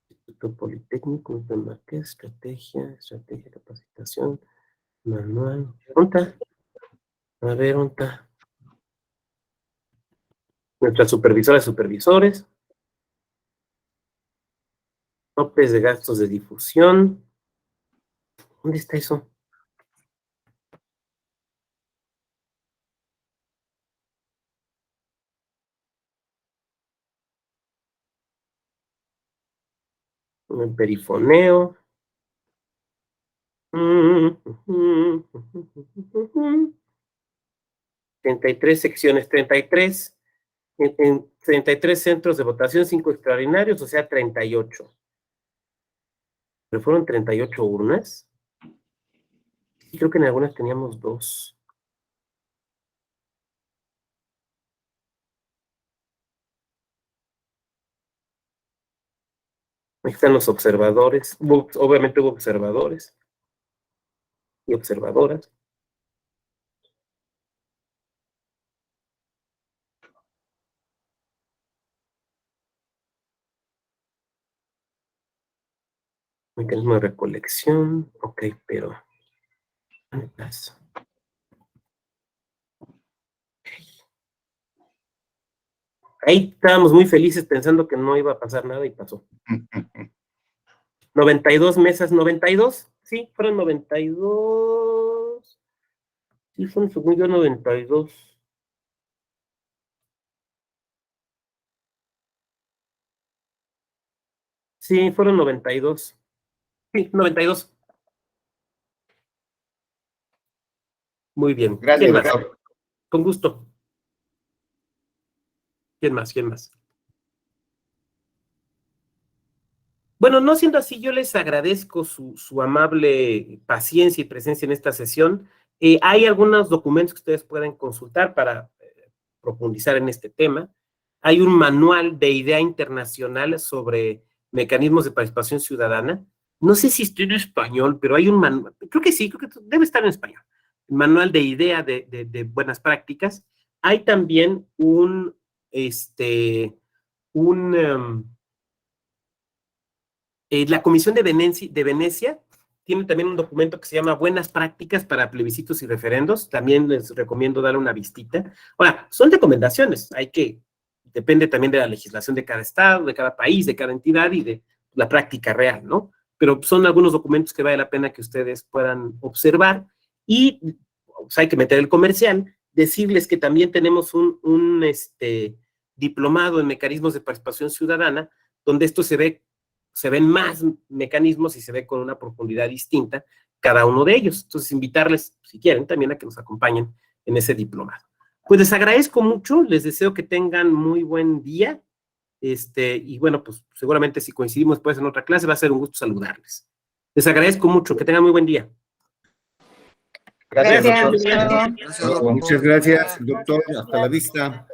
Instituto Politécnico, de Marqués, estrategia, capacitación, manual. ¿Dónde está? A ver, ¿dónde está? Nuestra supervisora de supervisores. Topes de gastos de difusión. ¿Dónde está eso? El perifoneo. 33 secciones, 33. en 33 centros de votación, 5 extraordinarios, o sea, 38. ¿Pero fueron 38 urnas? Sí, creo que en algunas teníamos 2. Ahí están los observadores. Obviamente hubo observadores y observadoras. Mecanismo de recolección. Ok, pero... ¿dónde estás? Ahí estábamos muy felices pensando que no iba a pasar nada y pasó. 92 mesas, 92. Sí, fueron 92. Sí, fueron, según yo, 92. Sí, fueron 92. Sí, 92. Muy bien. Gracias, ¿Quién más? doctor. Con gusto. ¿Quién más? ¿Quién más? Bueno, no siendo así, yo les agradezco su amable paciencia y presencia en esta sesión. Hay algunos documentos que ustedes pueden consultar para profundizar en este tema. Hay un manual de idea internacional sobre mecanismos de participación ciudadana. No sé si estoy en español, pero hay un manual, creo que sí, creo que debe estar en español. El manual de idea de buenas prácticas. Hay también la Comisión de Venecia tiene también un documento que se llama Buenas Prácticas para Plebiscitos y Referendos. También les recomiendo darle una vistita. Ahora, son recomendaciones. Depende también de la legislación de cada estado, de cada país, de cada entidad y de la práctica real, ¿no? Pero son algunos documentos que vale la pena que ustedes puedan observar. Y pues, hay que meter el comercial, decirles que también tenemos un diplomado en mecanismos de participación ciudadana, donde esto se ven más mecanismos y se ve con una profundidad distinta cada uno de ellos. Entonces, invitarles, si quieren, también a que nos acompañen en ese diplomado. Pues les agradezco mucho, les deseo que tengan muy buen día, y bueno, pues seguramente si coincidimos después en otra clase va a ser un gusto saludarles. Les agradezco mucho, que tengan muy buen día. Gracias, Gracias. doctor. Muchas gracias, doctor. Hasta la vista.